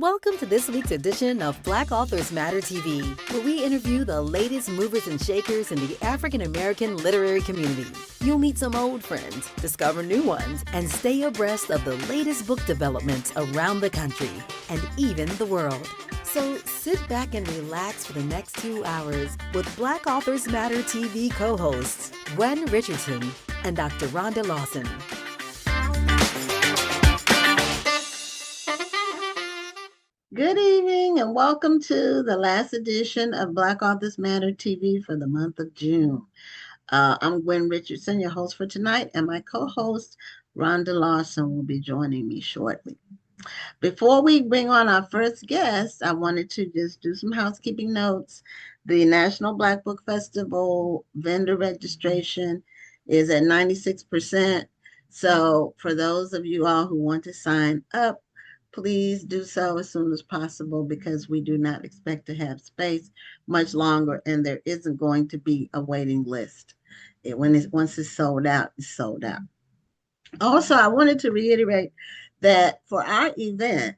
Welcome to this week's edition of Black Authors Matter TV, where we interview the latest movers and shakers in the African American literary community. You'll meet some old friends, discover new ones, and stay abreast of the latest book developments around the country and even the world. So sit back and relax for the next 2 hours with Black Authors Matter TV co-hosts Gwen Richardson and Dr. Rhonda Lawson. Good evening and welcome to the last edition of Black Authors Matter TV for the month of June. I'm Gwen Richardson, your host for tonight, and my co-host Rhonda Lawson will be joining me shortly. Before we bring on our first guest, I wanted to just do some housekeeping notes. The National Black Book Festival vendor registration is at 96%. So for those of you all who want to sign up, please do so as soon as possible because we do not expect to have space much longer, and there isn't going to be a waiting list. Once it's sold out, it's sold out. Also, I wanted to reiterate that for our event,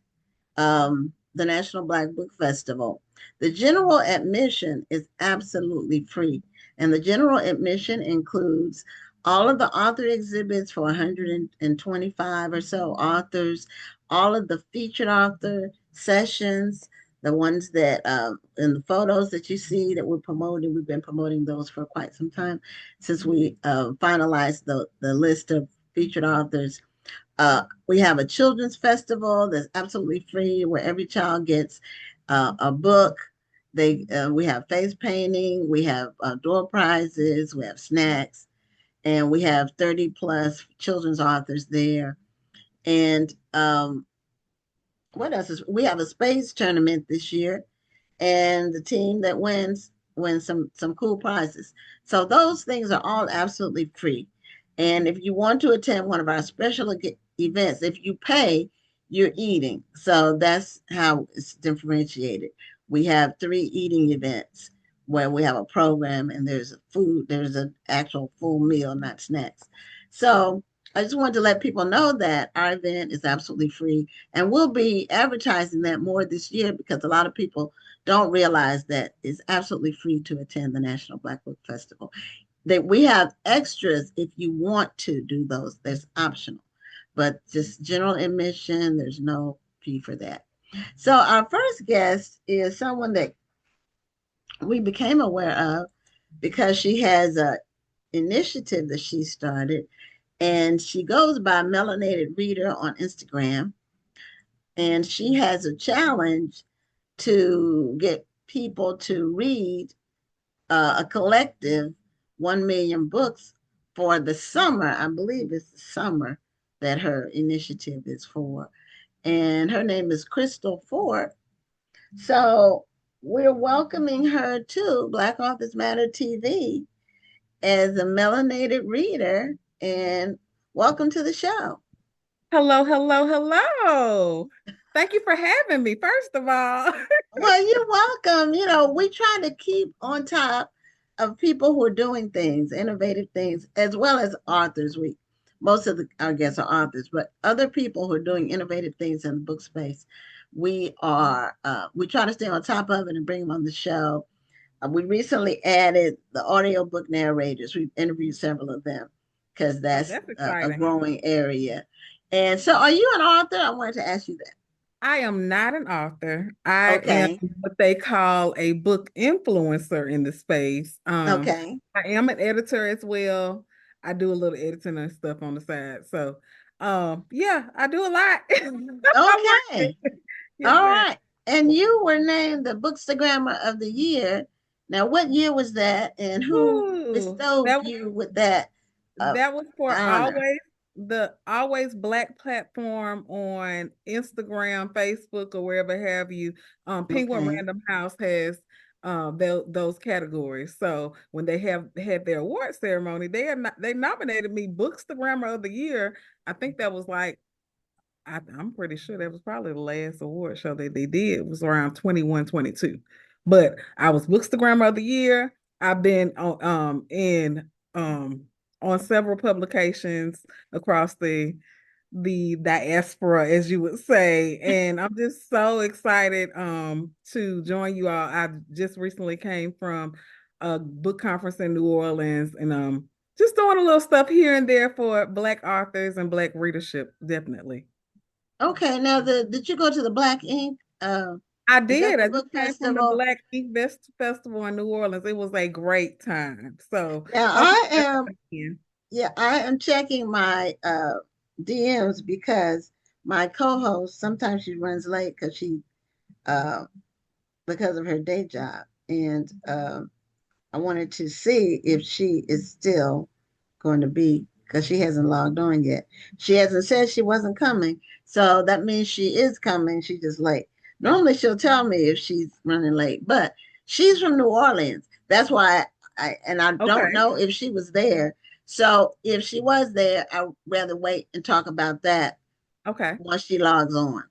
the National Black Book Festival, the general admission is absolutely free, and the general admission includes all of the author exhibits for 125 or so authors, all of the featured author sessions, the ones that in the photos that you see that we're promoting. We've been promoting those for quite some time since we finalized the list of featured authors. We have a children's festival that's absolutely free where every child gets a book. We have face painting, we have door prizes, we have snacks, and we have 30 plus children's authors there. And what else is we have a space tournament this year, and the team that wins some cool prizes. So those things are all absolutely free. And if you want to attend one of our special events, if you pay, you're eating. So that's how it's differentiated. We have 3 eating events where we have a program and there's an actual full meal, not snacks. So I just wanted to let people know that our event is absolutely free, and we'll be advertising that more this year because a lot of people don't realize that it's absolutely free to attend the National Black Book Festival. That we have extras if you want to do those. There's optional, but just general admission, there's no fee for that. So our first guest is someone that we became aware of because she has a initiative that she started, and she goes by Melanated Reader on Instagram, and she has a challenge to get people to read a collective 1 million books for the summer. I believe it's the summer that her initiative is for. And her name is Crystal Forte. So we're welcoming her to Black Authors Matter TV as a melanated reader. And welcome to the show. Hello, hello, hello. Thank you for having me, first of all. Well, you're welcome. You know, we try to keep on top of people who are doing things, innovative things, as well as authors. Most of our guests are authors, but other people who are doing innovative things in the book space, we try to stay on top of it and bring them on the show. We recently added the audiobook narrators. We've interviewed several of them because that's a growing area. And so, are you an author? I wanted to ask you that. I am not an author. I am what they call a book influencer in the space. Okay. I am an editor as well. I do a little editing and stuff on the side. So, yeah, I do a lot. Okay. Yes, all right. And you were named the Bookstagrammer of the Year. Now, what year was that, and who bestowed you with that? That was for the Always Black platform on Instagram, Facebook, or wherever have you. Penguin Random House has those categories. So when they had their award ceremony, they nominated me Bookstagrammer of the Year. I think that was like, I'm pretty sure that was probably the last award show that they did. It was around 21, 22. But I was Bookstagrammer of the Year. I've been on several publications across the the diaspora, as you would say. And I'm just so excited to join you all. I just recently came from a book conference in New Orleans, and just doing a little stuff here and there for Black authors and Black readership, definitely. Okay, now did you go to the Black Ink? I Is that did. the I book just came from the festival? Black Ink Festival in New Orleans. It was a great time. So Now hopefully I am, yeah, I am checking my DMs because my co-host sometimes she runs late uh because of her day job, and I wanted to see if she is still going to be, because she hasn't logged on yet. She hasn't said she wasn't coming, so that means she is coming. She's just late. Normally she'll tell me if she's running late, but she's from New Orleans. That's why I don't Okay. know if she was there. So if she was there, I'd rather wait and talk about that Okay. once she logs on.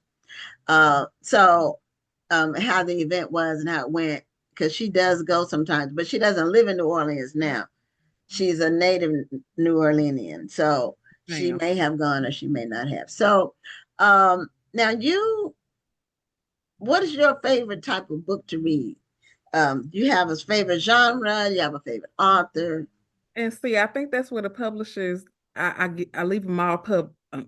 How the event was and how it went, because she does go sometimes, but she doesn't live in New Orleans now. She's a native New Orleanian, so she Damn. may have gone or she may not have. So, now what is your favorite type of book to read? You have a favorite genre? You have a favorite author? And see, I think that's where the publishers, I leave them all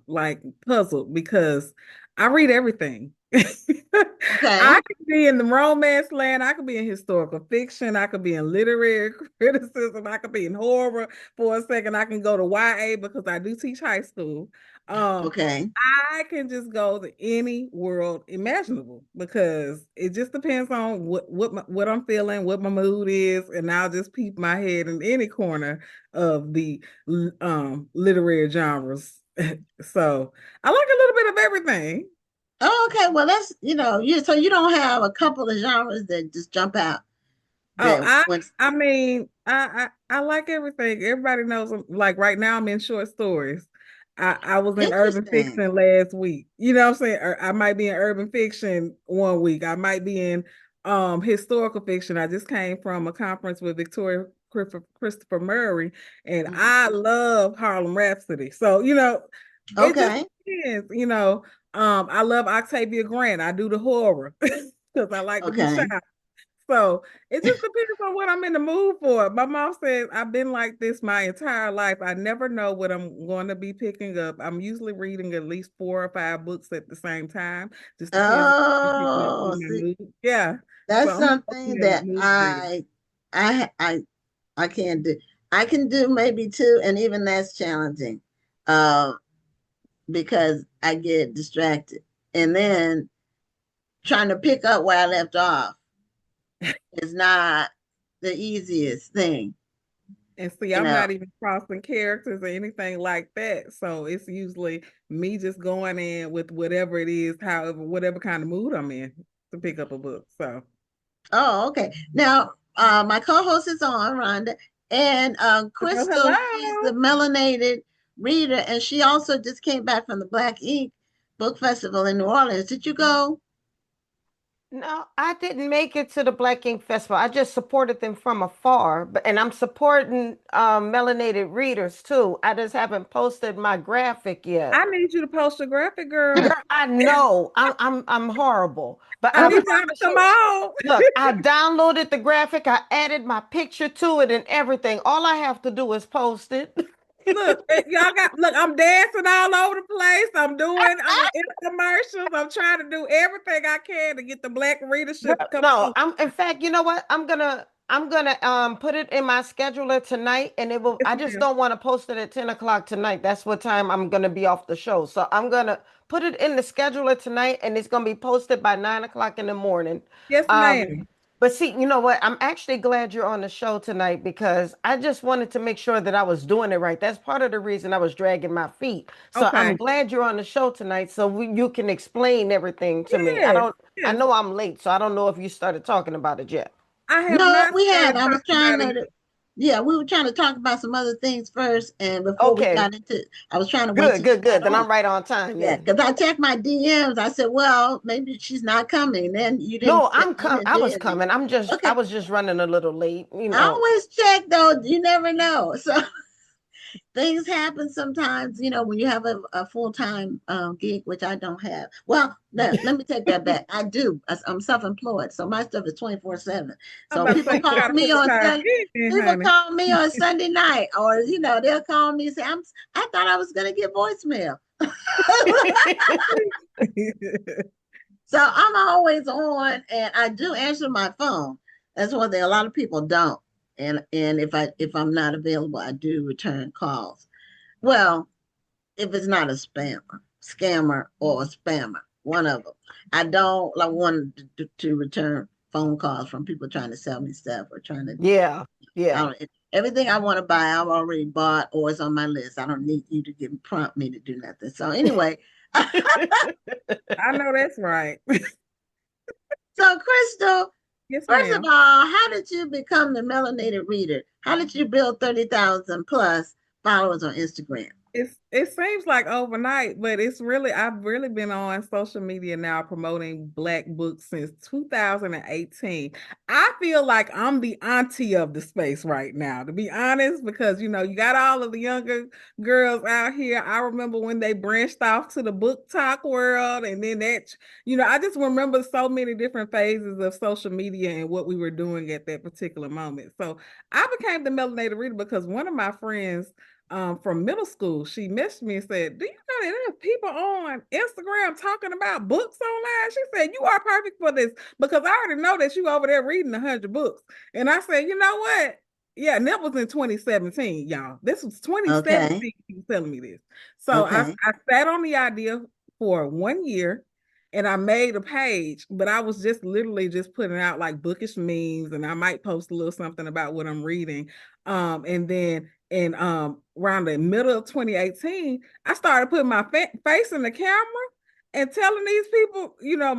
like puzzled, because I read everything. Okay. I could be in the romance land, I could be in historical fiction, I could be in literary criticism, I could be in horror for a second, I can go to YA because I do teach high school. Okay. I can just go to any world imaginable, because it just depends on what I'm feeling, what my mood is, and I'll just peep my head in any corner of the literary genres. So I like a little bit of everything. Oh, okay. Well, that's, so you don't have a couple of genres that just jump out Oh, that I when I mean, I like everything. Everybody knows, like right now I'm in short stories. I was in urban interesting. fiction last week. You know what I'm saying? Or I might be in urban fiction one week. I might be in historical fiction. I just came from a conference with Christopher Murray, and Mhm. I love Harlem Rhapsody. So, it just Okay. depends, I love Octavia Grant. I do the horror because I like to be Okay. shocked. So it just depends on what I'm in the mood for. My mom says I've been like this my entire life. I never know what I'm going to be picking up. I'm usually reading at least 4 or 5 books at the same time. Just depends on what I'm picking up Oh, in my see, mood. Yeah. So that's I'm an something ultimate that mood reader. I can't do. I can do maybe two, and even that's challenging, uh, because I get distracted, and then trying to pick up where I left off is not the easiest thing, And see, you I'm know. not even crossing characters or anything like that. So it's usually me just going in with whatever it is, however, whatever kind of mood I'm in to pick up a book. So Oh, okay. Now, my co-host is on, Rhonda, and hello, Crystal, she's the hello. Melanated reader, and she also just came back from the Black Ink Book Festival in New Orleans. Did you go? No, I didn't make it to the Black Ink Festival. I just supported them from afar, and I'm supporting melanated readers too. I just haven't posted my graphic yet. I need you to post a graphic, girl. Girl, I know I'm horrible, but I I need y'all to promise come you. on. Look, I downloaded the graphic, I added my picture to it and everything. All I have to do is post it. Look, look, I'm dancing all over the place. I'm doing commercials. I'm trying to do everything I can to get the Black Girl, readership to come no, on. I'm in fact, you know what? I'm gonna put it in my scheduler tonight and it will Yes, I just ma'am. don't want to post it at 10 o'clock tonight. That's what time I'm gonna be off the show. So I'm gonna put it in the scheduler tonight and it's gonna be posted by 9 o'clock in the morning. Yes, Um, ma'am. but see, you know what? I'm actually glad you're on the show tonight because I just wanted to make sure that I was doing it right. That's part of the reason I was dragging my feet. So I'm Okay. glad you're on the show tonight so you can explain everything to me. Yes, I yes. know I'm late, so I don't know if you started talking about it yet. I have No, not we had. started I was talking trying about it to, yet. yeah, we were trying to talk about some other things first, and before we Okay, got into, I was trying to wait good, till she good, got good. Then on. I'm right on time Yeah, then. because I checked my DMs. I said, well, maybe she's not coming. Then No, you didn't I say was anything. coming. I Okay, was just running a little late, you I know. always check though. You never know. So things happen sometimes, when you have a full-time gig, which I don't have. Well, let me take that back. I do. I'm self-employed, so my stuff is 24/7. I'm So about to say, people you call gotta me put the on time Sunday. in, People honey. call me on Sunday night, or they'll call me and say, I thought I was gonna get voicemail. So I'm always on, and I do answer my phone. That's one thing a lot of people don't. And if I'm not available, I do return calls. Well, if it's not a scammer or a spammer, one of them. I don't like want to return phone calls from people trying to sell me stuff or trying to. Yeah, I yeah. don't, everything I want to buy, I've already bought or it's on my list. I don't need you to prompt me to do nothing. So anyway, I know that's right. so Crystal, Yes, first of ma'am. all, how did you become the melanated reader? How did you build 30,000 plus followers on Instagram? It seems like overnight, but I've really been on social media now promoting Black books since 2018. I feel like I'm the auntie of the space right now, to be honest, because you got all of the younger girls out here. I remember when they branched off to the book talk world, and then I just remember so many different phases of social media and what we were doing at that particular moment. So I became the melanated reader because one of my friends from middle school, she messaged me and said, "Do you know that there's people on Instagram talking about books online?" She said, "You are perfect for this because I already know that you over there reading 100 books." And I said, "You know what? Yeah, and that was in 2017, y'all. This was 2017. Okay. She was telling me this." So Okay. I sat on the idea for 1 year and I made a page, but I was just literally just putting out like bookish memes, and I might post a little something about what I'm reading. And then around the middle of 2018, I started putting my face in the camera and telling these people, giving all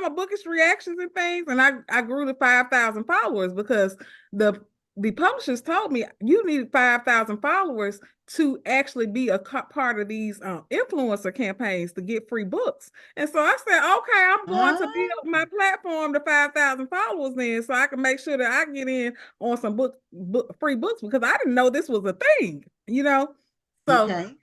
my bookish reactions and things. And I grew to 5,000 followers because the publishers told me you needed 5,000 followers to actually be a part of these influencer campaigns to get free books. And so I said, okay, I'm going to build my platform to 5,000 followers then so I can make sure that I get in on some free books because I didn't know this was a thing, So Okay.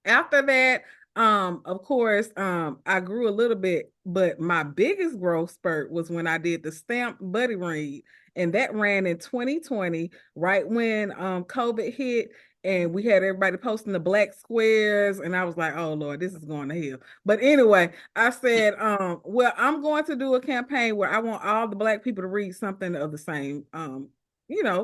after that, of course, I grew a little bit, but my biggest growth spurt was when I did the stamped buddy read, and that ran in 2020, right when COVID hit, and we had everybody posting the black squares, and I was like, "Oh Lord, this is going to hell." But anyway, I said, well, I'm going to do a campaign where I want all the Black people to read something of the same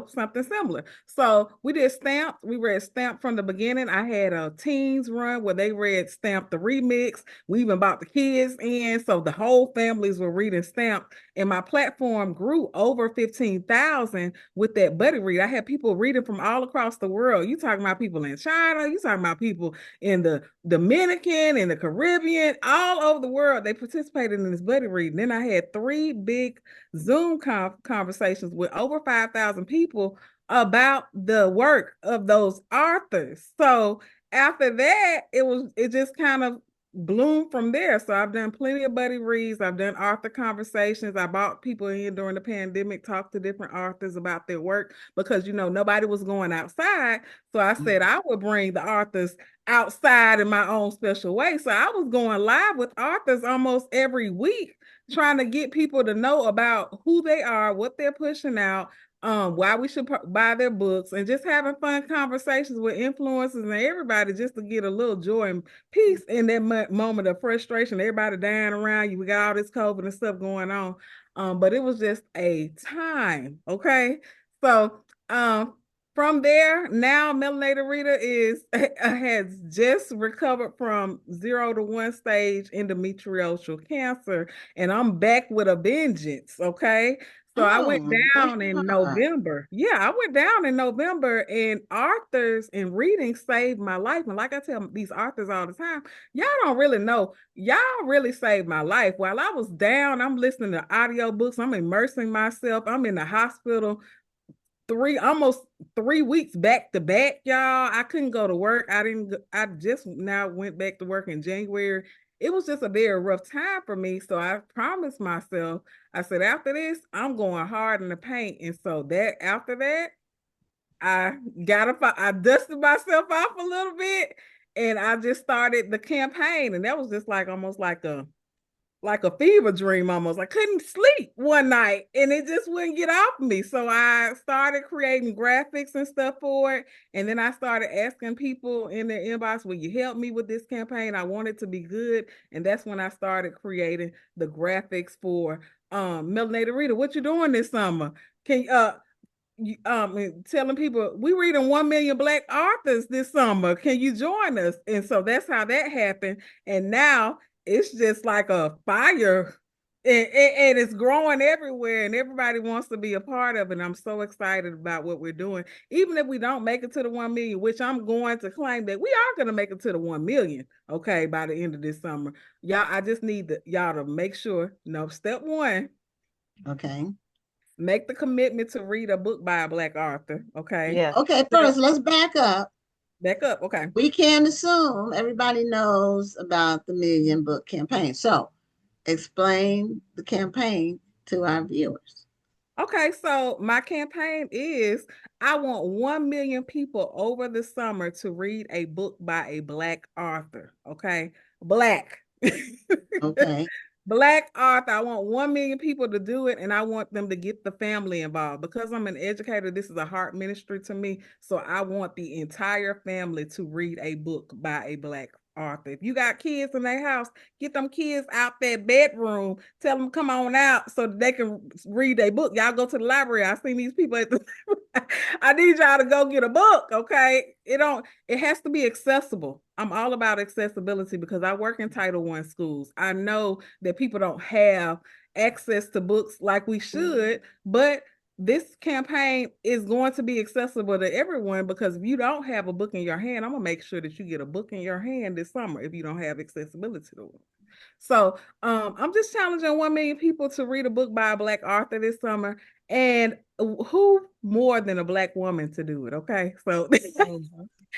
something similar. So we did Stamped. We read Stamped from the beginning. I had a teens run where they read Stamped the remix. We even brought the kids in. So the whole families were reading Stamped. And my platform grew over 15,000 with that buddy read. I had people reading from all across the world. You talking about people in China, you talking about people in the Dominican, in the Caribbean, all over the world. They participated in this buddy read. And then I had 3 big Zoom conversations with over 5,000 people about the work of those authors. So after that, it just kind of bloomed from there. So I've done plenty of buddy reads. I've done author conversations. I brought people in during the pandemic, talked to different authors about their work because nobody was going outside. So I said I would bring the authors outside in my own special way. So I was going live with authors almost every week, trying to get people to know about who they are, what they're pushing out, why we should buy their books, and just having fun conversations with influencers and everybody just to get a little joy and peace in that moment of frustration. Everybody dying around you. We got all this COVID and stuff going on. But it was just a time. Okay. So from there, now Melanated Reader has just recovered from 0 to 1 stage endometriosis cancer, and I'm back with a vengeance. Okay. So I went down in November. Yeah, I went down in November, and authors and reading saved my life. And like I tell these authors all the time, y'all don't really know. Y'all really saved my life. While I was down, I'm listening to audiobooks. I'm immersing myself. I'm in the hospital almost 3 weeks back to back, y'all. I couldn't go to work. I just now went back to work in January. It was just a very rough time for me. So I promised myself, I said, after this, I'm going hard in the paint. And so after that, I I dusted myself off a little bit, and I just started the campaign, and that was just like almost like a fever dream almost. I couldn't sleep one night and it just wouldn't get off me. So I started creating graphics and stuff for it. And then I started asking people in their inbox, will you help me with this campaign? I want it to be good. And that's when I started creating the graphics for Melanated Reader. What you doing this summer? Can telling people we reading 1 million Black authors this summer. Can you join us? And so that's how that happened. And now it's just like a fire, and it's growing everywhere, and everybody wants to be a part of it. And I'm so excited about what we're doing. Even if we don't make it to the 1 million, which I'm going to claim that we are going to make it to the 1 million, okay, by the end of this summer. Y'all, I just need y'all to make sure, step one. Okay. Make the commitment to read a book by a Black author, okay? Yeah. Okay, first, let's back up. Back up, okay. We can't assume everybody knows about the Million Book Campaign. So explain the campaign to our viewers. Okay, so my campaign is I want 1 million people over the summer to read a book by a Black author, okay? Black. Okay. Black author. I want 1 million people to do it, and I want them to get the family involved. Because I'm an educator, this is a heart ministry to me. So I want the entire family to read a book by a Black author. If you got kids in their house, get them kids out that bedroom. Tell them come on out so they can read a book. Y'all go to the library. I've seen these people at the I need y'all to go get a book, okay? It has to be accessible. I'm all about accessibility because I work in Title I schools. I know that people don't have access to books like we should, but this campaign is going to be accessible to everyone because if you don't have a book in your hand, I'm gonna make sure that you get a book in your hand this summer if you don't have accessibility to it. So I'm just challenging 1 million people to read a book by a Black author this summer, and who more than a Black woman to do it? Okay, so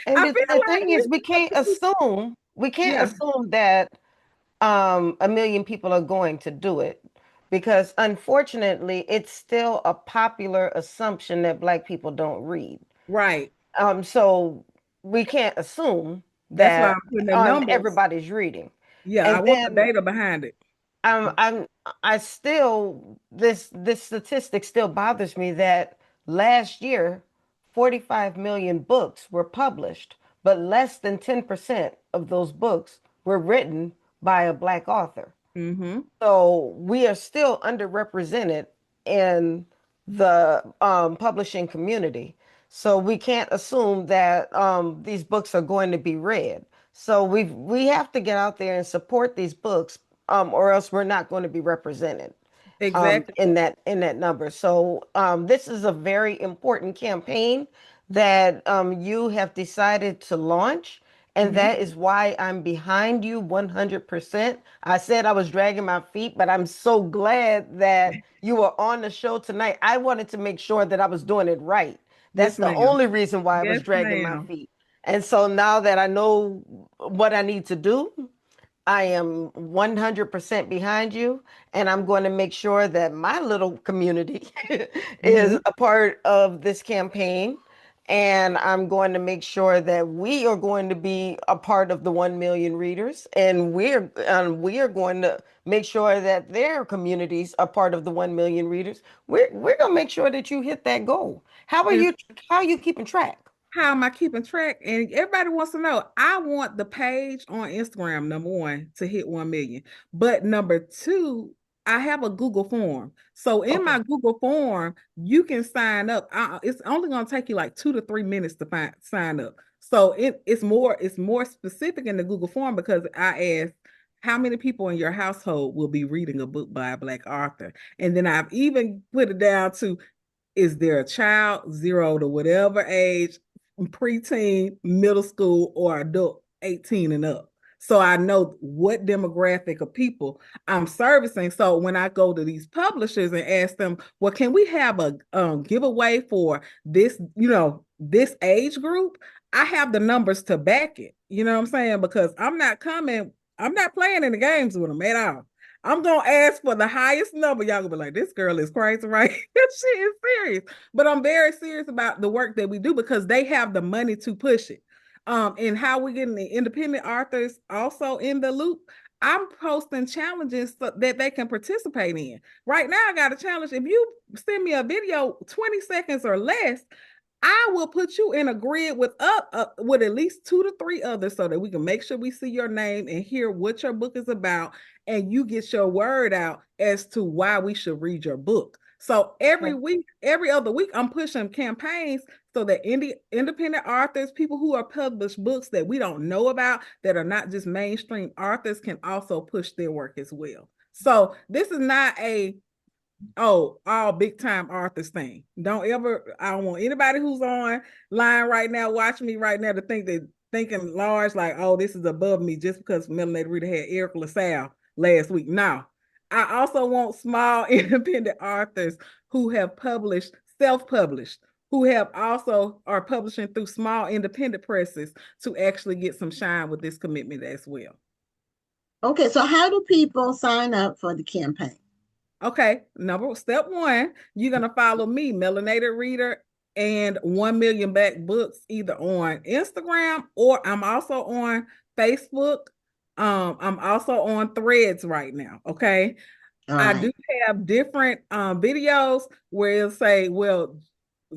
and the thing is, we can't assume that 1 million people are going to do it. Because unfortunately, it's still a popular assumption that Black people don't read. Right. So we can't assume that everybody's reading. Yeah, and I want the data behind it. This statistic still bothers me that last year, 45 million books were published, but less than 10% of those books were written by a Black author. Mm-hmm. So we are still underrepresented in the publishing community. So we can't assume that these books are going to be read. So we have to get out there and support these books, or else we're not going to be represented exactly in that number. So this is a very important campaign that you have decided to launch. And that is why I'm behind you 100%. I said I was dragging my feet, but I'm so glad that you were on the show tonight. I wanted to make sure that I was doing it right. That's the only reason why I was dragging my feet. And so now that I know what I need to do, I am 100% behind you, and I'm going to make sure that my little community is a part of this campaign. And I'm going to make sure that we are going to be a part of the 1 million readers, and we are going to make sure that their communities are part of the 1 million readers. We're going to make sure that you hit that goal. How are you keeping track? How am I keeping track? And everybody wants to know. I want the page on Instagram, number one, to hit 1 million. But number two, I have a Google form. So in my Google form, you can sign up. It's only going to take you like 2 to 3 minutes to sign up. So it's more specific in the Google form because I asked how many people in your household will be reading a book by a Black author. And then I've even put it down to, is there a child 0 to whatever age, preteen, middle school, or adult 18 and up? So I know what demographic of people I'm servicing. So when I go to these publishers and ask them, well, can we have a giveaway for this, this age group? I have the numbers to back it. You know what I'm saying? Because I'm not playing in the games with them at all. I'm gonna ask for the highest number. Y'all gonna be like, this girl is crazy, right? She is serious. But I'm very serious about the work that we do because they have the money to push it. And how we getting the independent authors also in the loop. I'm posting challenges so that they can participate in. Right now, I got a challenge. If you send me a video 20 seconds or less, I will put you in a grid with with at least 2 to 3 others so that we can make sure we see your name and hear what your book is about, and you get your word out as to why we should read your book. So every week, every other week, I'm pushing campaigns so that independent authors, people who are published books that we don't know about, that are not just mainstream authors, can also push their work as well. So this is not all big time authors thing. I don't want anybody who's online right now, watching me right now, to thinking large, like, oh, this is above me just because Melanated Reader had Eric LaSalle last week. No, I also want small independent authors who have published, self-published, who have also are publishing through small independent presses to actually get some shine with this commitment as well. Okay, so how do people sign up for the campaign? Okay, step 1, you're gonna follow me, Melanated Reader, and 1 Million Black Books, either on Instagram, or I'm also on Facebook. I'm also on Threads right now. Okay. I do have different videos where it'll say, well,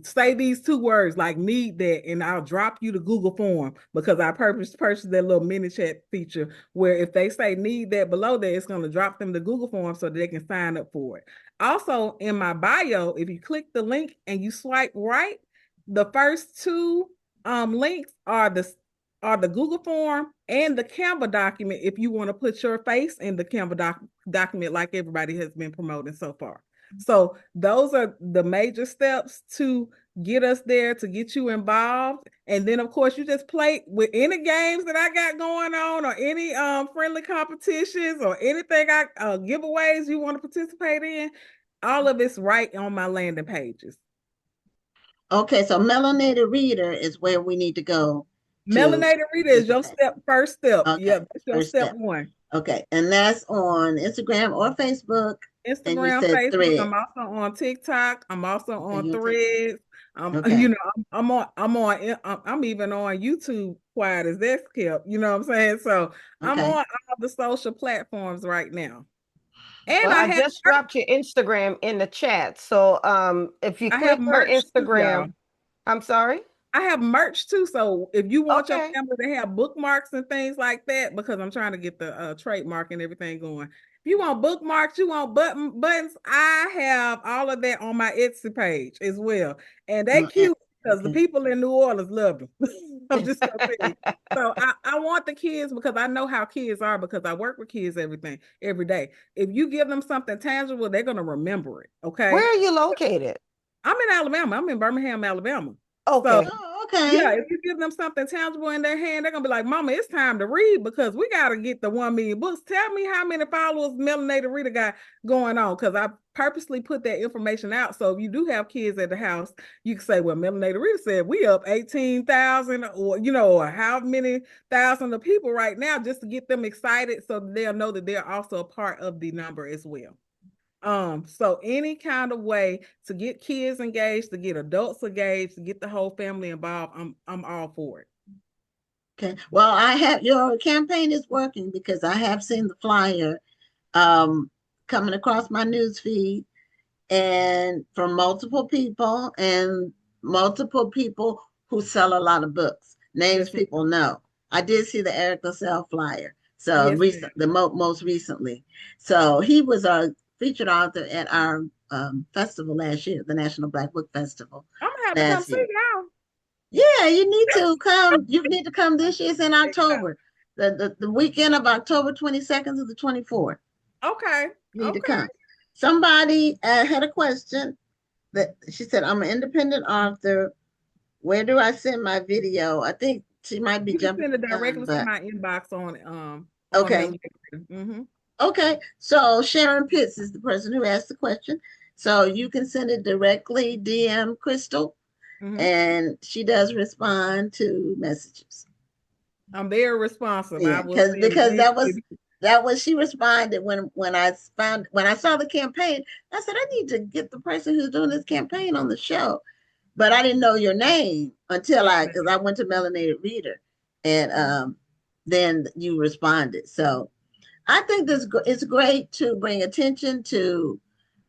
say these 2 words like need that, and I'll drop you the Google form, because I purchased that little mini chat feature where if they say need that below there, it's going to drop them the Google form so that they can sign up for it. Also, in my bio, if you click the link and you swipe right, the first 2 links are the Google form and the Canva document if you want to put your face in the Canva document like everybody has been promoting so far. So those are the major steps to get us there, to get you involved. And then, of course, you just play with any games that I got going on, or any friendly competitions, or anything giveaways you want to participate in. All of it's right on my landing pages. Okay, so Melanated Reader is where we need to go. Melanated Reader is your first step. Okay, yeah, that's your step 1. Okay, and that's on Instagram or Facebook. Instagram, Facebook. Thread. I'm also on TikTok. I'm also on Threads. You know, I'm even on YouTube, quiet as that's kept. You know what I'm saying? So I'm on all the social platforms right now. And I just dropped your Instagram in the chat. So if you click her Instagram, I'm sorry? I have merch too. So if you want your family to have bookmarks and things like that, because I'm trying to get the trademark and everything going. If you want bookmarks, you want buttons, I have all of that on my Etsy page as well. And they cute because the people in New Orleans love them. I'm just gonna say. So I want the kids, because I know how kids are, because I work with kids every day. If you give them something tangible, they're gonna remember it. Okay. Where are you located? I'm in Alabama. I'm in Birmingham, Alabama. Okay. So, yeah, if you give them something tangible in their hand, they're gonna be like, Mama, it's time to read, because we gotta get the 1 million books. Tell me how many followers Melanated Reader got going on, because I purposely put that information out. So if you do have kids at the house, you can say, well, Melanated Reader said we up 18,000, or or how many thousand of people right now, just to get them excited so they'll know that they're also a part of the number as well. So any kind of way to get kids engaged, to get adults engaged, to get the whole family involved, I'm all for it. Okay. Well, your campaign is working, because I have seen the flyer coming across my news feed, and from multiple people who sell a lot of books. Names people know. I did see the Eric LaSalle flyer. So most recently. So he was a featured author at our festival last year, the National Black Book Festival. I'm gonna have to come see now. Yeah, you need to come. You need to come this year. It's in October, the weekend of October 22nd to the 24th. Okay. You need to come. Somebody had a question that she said, I'm an independent author. Where do I send my video? I think she might be jumping. Send it directly to my inbox on okay. Okay, so Sharon Pitts is the person who asked the question. So you can send it directly, DM Crystal, and she does respond to messages. I'm very responsive. Yeah, because that was that was she responded when I saw the campaign. I said I need to get the person who's doing this campaign on the show, but I didn't know your name until because I went to Melanated Reader, and then you responded. So I think it's great to bring attention to,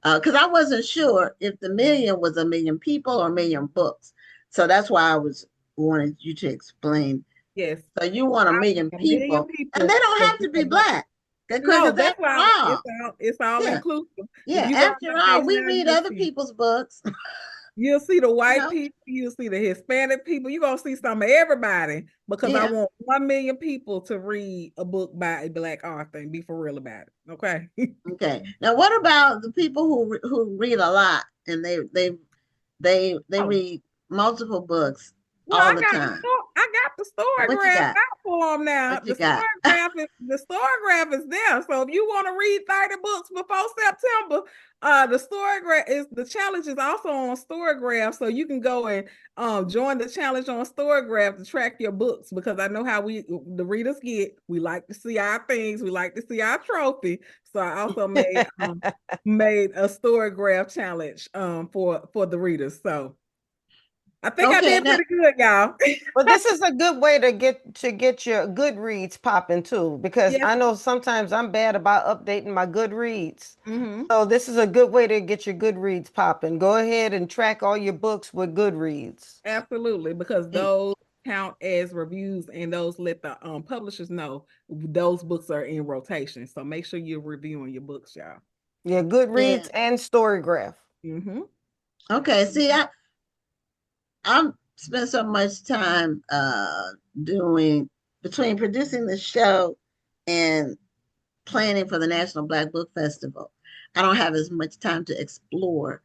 because I wasn't sure if the million was 1 million people or 1 million books. So that's why I wanted you to explain. Yes. So you want 1 million people, and they don't have to be Black. No, that's why it's all inclusive. Yeah, after all, we read other people's books. You'll see the white people, you'll see the Hispanic people, you're going to see some of everybody, because I want 1 million people to read a book by a Black author and be for real about it. Okay. Okay. Now, what about the people who read a lot and they read multiple books all the time? I got the Storygraph out for them now. The Storygraph is there. So if you want to read 30 books before September, the Storygraph the challenge is also on Storygraph. So you can go and join the challenge on Storygraph to track your books, because I know how the readers we like to see our things, we like to see our trophy. So I also made a Storygraph challenge for the readers. So I think I did pretty good, y'all. Well, this is a good way to get your Goodreads popping too, because I know sometimes I'm bad about updating my Goodreads. So this is a good way to get your Goodreads popping. Go ahead and track all your books with Goodreads. Absolutely, because those count as reviews, and those let the publishers know those books are in rotation. So make sure you're reviewing your books, y'all. Yeah, Goodreads and Storygraph. Okay, see, I'm spent so much time between producing the show and planning for the National Black Book Festival. I don't have as much time to explore,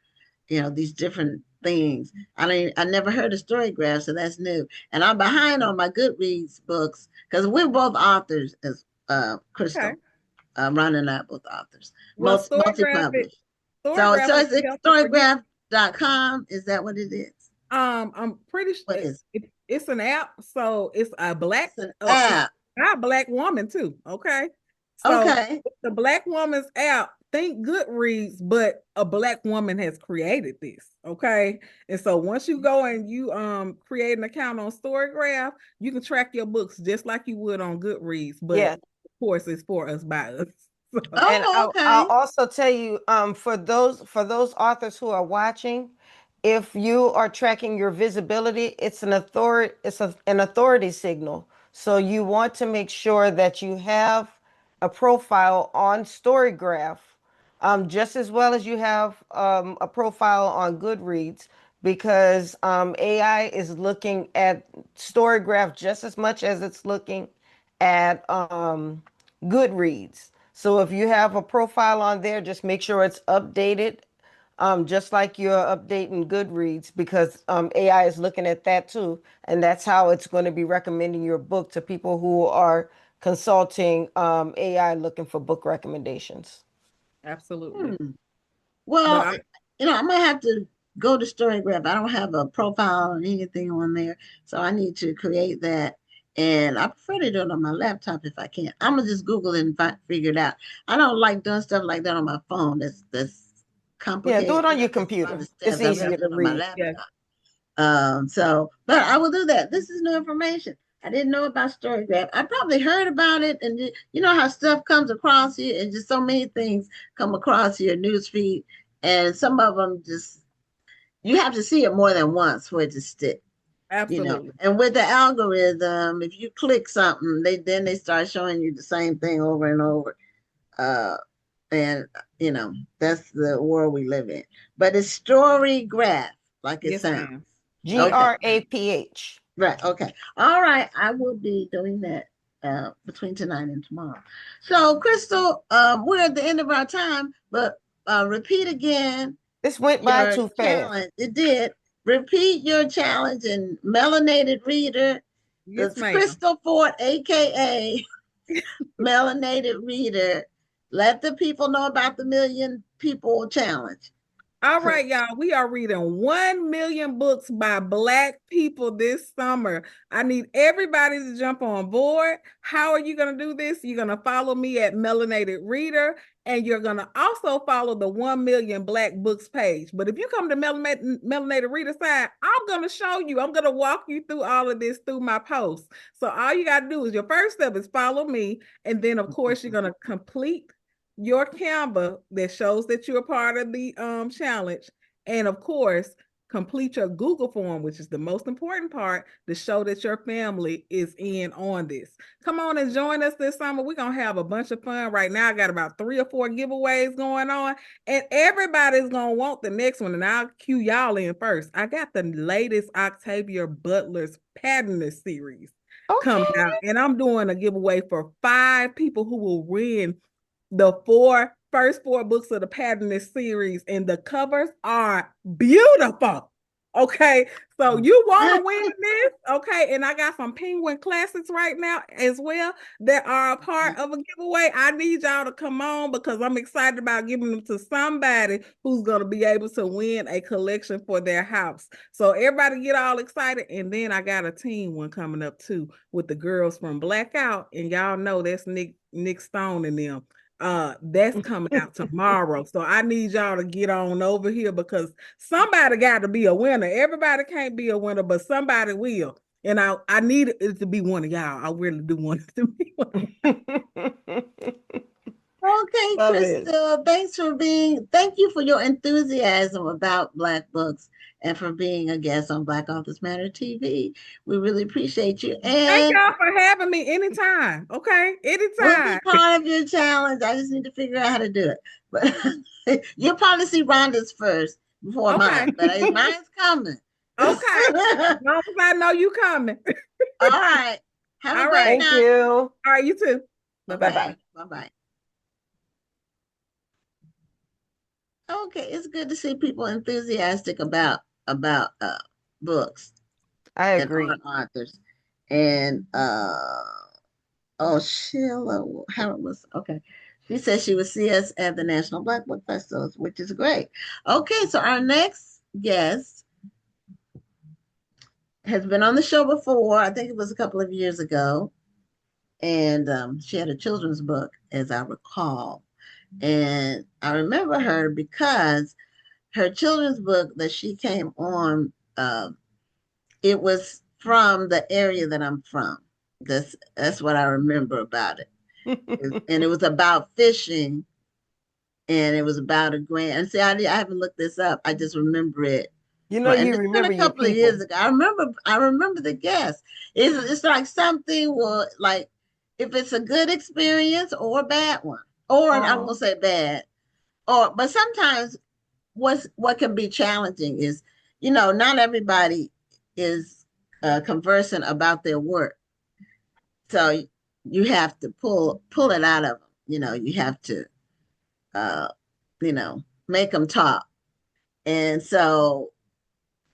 these different things. I never heard of Storygraph, so that's new. And I'm behind on my Goodreads books because we're both authors, as Crystal, Ron and I are both authors, multi-published. So it's Storygraph.com. Is that what it is? I'm pretty sure it's an app. So it's a Black app. Not a Black woman too. Okay. So it's the Black woman's app. Think Goodreads, but a Black woman has created this. Okay. And so once you go and you create an account on Storygraph, you can track your books just like you would on Goodreads. But of course, it's for us by us. And I'll also tell you, for those authors who are watching, if you are tracking your visibility, it's an authority signal. So you want to make sure that you have a profile on Storygraph, just as well as you have a profile on Goodreads, because AI is looking at Storygraph just as much as it's looking at Goodreads. So if you have a profile on there, just make sure it's updated, just like you're updating Goodreads, because AI is looking at that too. And that's how it's going to be recommending your book to people who are consulting AI looking for book recommendations. Absolutely. Well, I'm going to have to go to Storygraph. I don't have a profile or anything on there. So I need to create that. And I prefer to do it on my laptop if I can. I'm going to just Google it and figure it out. I don't like doing stuff like that on my phone. That's complicated. Yeah, do it on your computer. It's easier to read. But I will do that. This is new information. I didn't know about Storygraph. I probably heard about it, and you know how stuff comes across you, and just so many things come across your newsfeed, and some of them you have to see it more than once for it to stick. Absolutely. And with the algorithm, if you click something, they start showing you the same thing over and over. And that's the world we live in. But it's Storygraph, like it sounds. Graph. Right. Okay. All right. I will be doing that between tonight and tomorrow. So, Crystal, we're at the end of our time, but repeat again. This went by too fast. It did. Repeat your challenge in Melanated Reader. Yes, ma'am. Crystal Forte, aka Melanated Reader. Let the people know about the 1 million people challenge. All right, y'all. We are reading 1 million books by Black people this summer. I need everybody to jump on board. How are you going to do this? You're going to follow me at Melanated Reader, and you're going to also follow the 1 million Black books page. But if you come to Melanated Reader side, I'm going to show you. I'm going to walk you through all of this through my posts. So all you got to do is your first step is follow me. And then, of course, you're going to complete your Canva that shows that you're a part of the challenge, and of course complete your Google form, which is the most important part, to show that your family is in on this. Come on and join us this summer. We're gonna have a bunch of fun. Right now I got about 3 or 4 giveaways going on, and everybody's gonna want the next one, and I'll cue y'all in first. I got the latest Octavia Butler's Pattern series coming out, and I'm doing a giveaway for 5 people who will win the first 4 books of the Pattern series, and the covers are beautiful. Okay, so you want to win this? Okay, and I got some Penguin classics right now as well that are a part of a giveaway. I need y'all to come on because I'm excited about giving them to somebody who's going to be able to win a collection for their house. So everybody get all excited, and then I got a teen one coming up too with the girls from Blackout, and y'all know that's Nick Stone and them. That's coming out tomorrow. So I need y'all to get on over here because somebody got to be a winner. Everybody can't be a winner, but somebody will. And I need it to be one of y'all. I really do want it to be one. Okay, Crystal, thank you for your enthusiasm about Black books and for being a guest on Black Authors Matter TV. We really appreciate you. And thank y'all for having me anytime. Okay, anytime. We'll be part of your challenge. I just need to figure out how to do it. But you'll probably see Rhonda's first before mine, but mine's coming. Okay, as long as I know you coming. All right. Have a great night. Thank you. All right, you too. Bye-bye. Bye-bye. Okay, it's good to see people enthusiastic about books. I agree. And authors. And Sheila, how it was okay. She said she would see us at the National Black Book Festival, which is great. Okay, so our next guest has been on the show before. I think it was a couple of years ago. And she had a children's book, as I recall. And I remember her because her children's book that she came on, it was from the area that I'm from. That's what I remember about it. And it was about fishing, and it was about a grant. And see, I haven't looked this up. I just remember it. You know, you remember a couple of years ago. I remember the guest. It's like something like if it's a good experience or a bad one. Or I won't say bad, but sometimes what can be challenging is, not everybody is conversant about their work, so you have to pull it out of them. You have to, make them talk, and so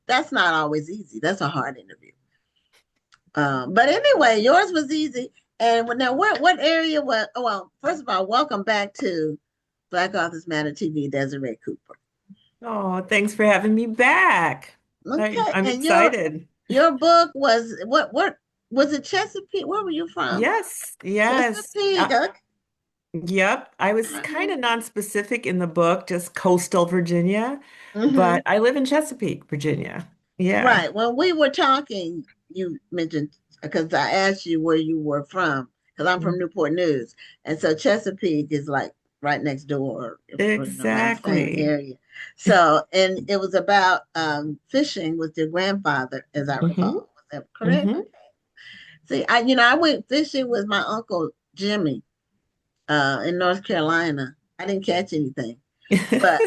that's not always easy. That's a hard interview. But anyway, yours was easy. And now, what area was? Well, first of all, welcome back to Black Authors Matter TV, Desiree Cooper. Oh, thanks for having me back. Okay, I'm excited. Your book was what was it? Chesapeake? Where were you from? Yes. Chesapeake. Yep. I was kind of non-specific in the book, just coastal Virginia, but I live in Chesapeake, Virginia. Yeah. Right. When we were talking, you mentioned, because I asked you where you were from, because I'm from Newport News. And so Chesapeake is like right next door. Exactly. Same area. So, and it was about fishing with your grandfather, as I recall. Was that correct? Okay. See, I went fishing with my Uncle Jimmy in North Carolina. I didn't catch anything. But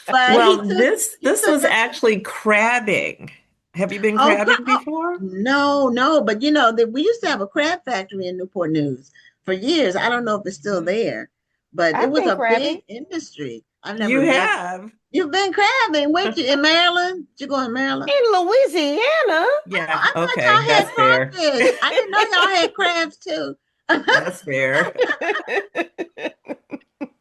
well, this was actually crabbing. Have you been crabbing before? No, but we used to have a crab factory in Newport News for years. I don't know if it's still there, but it was a big industry. I've never been. You've been crabbing. Where'd you in Maryland? Did you go in Maryland? In Louisiana. Yeah. Okay, that's fair. I didn't know y'all had crabs too. That's fair.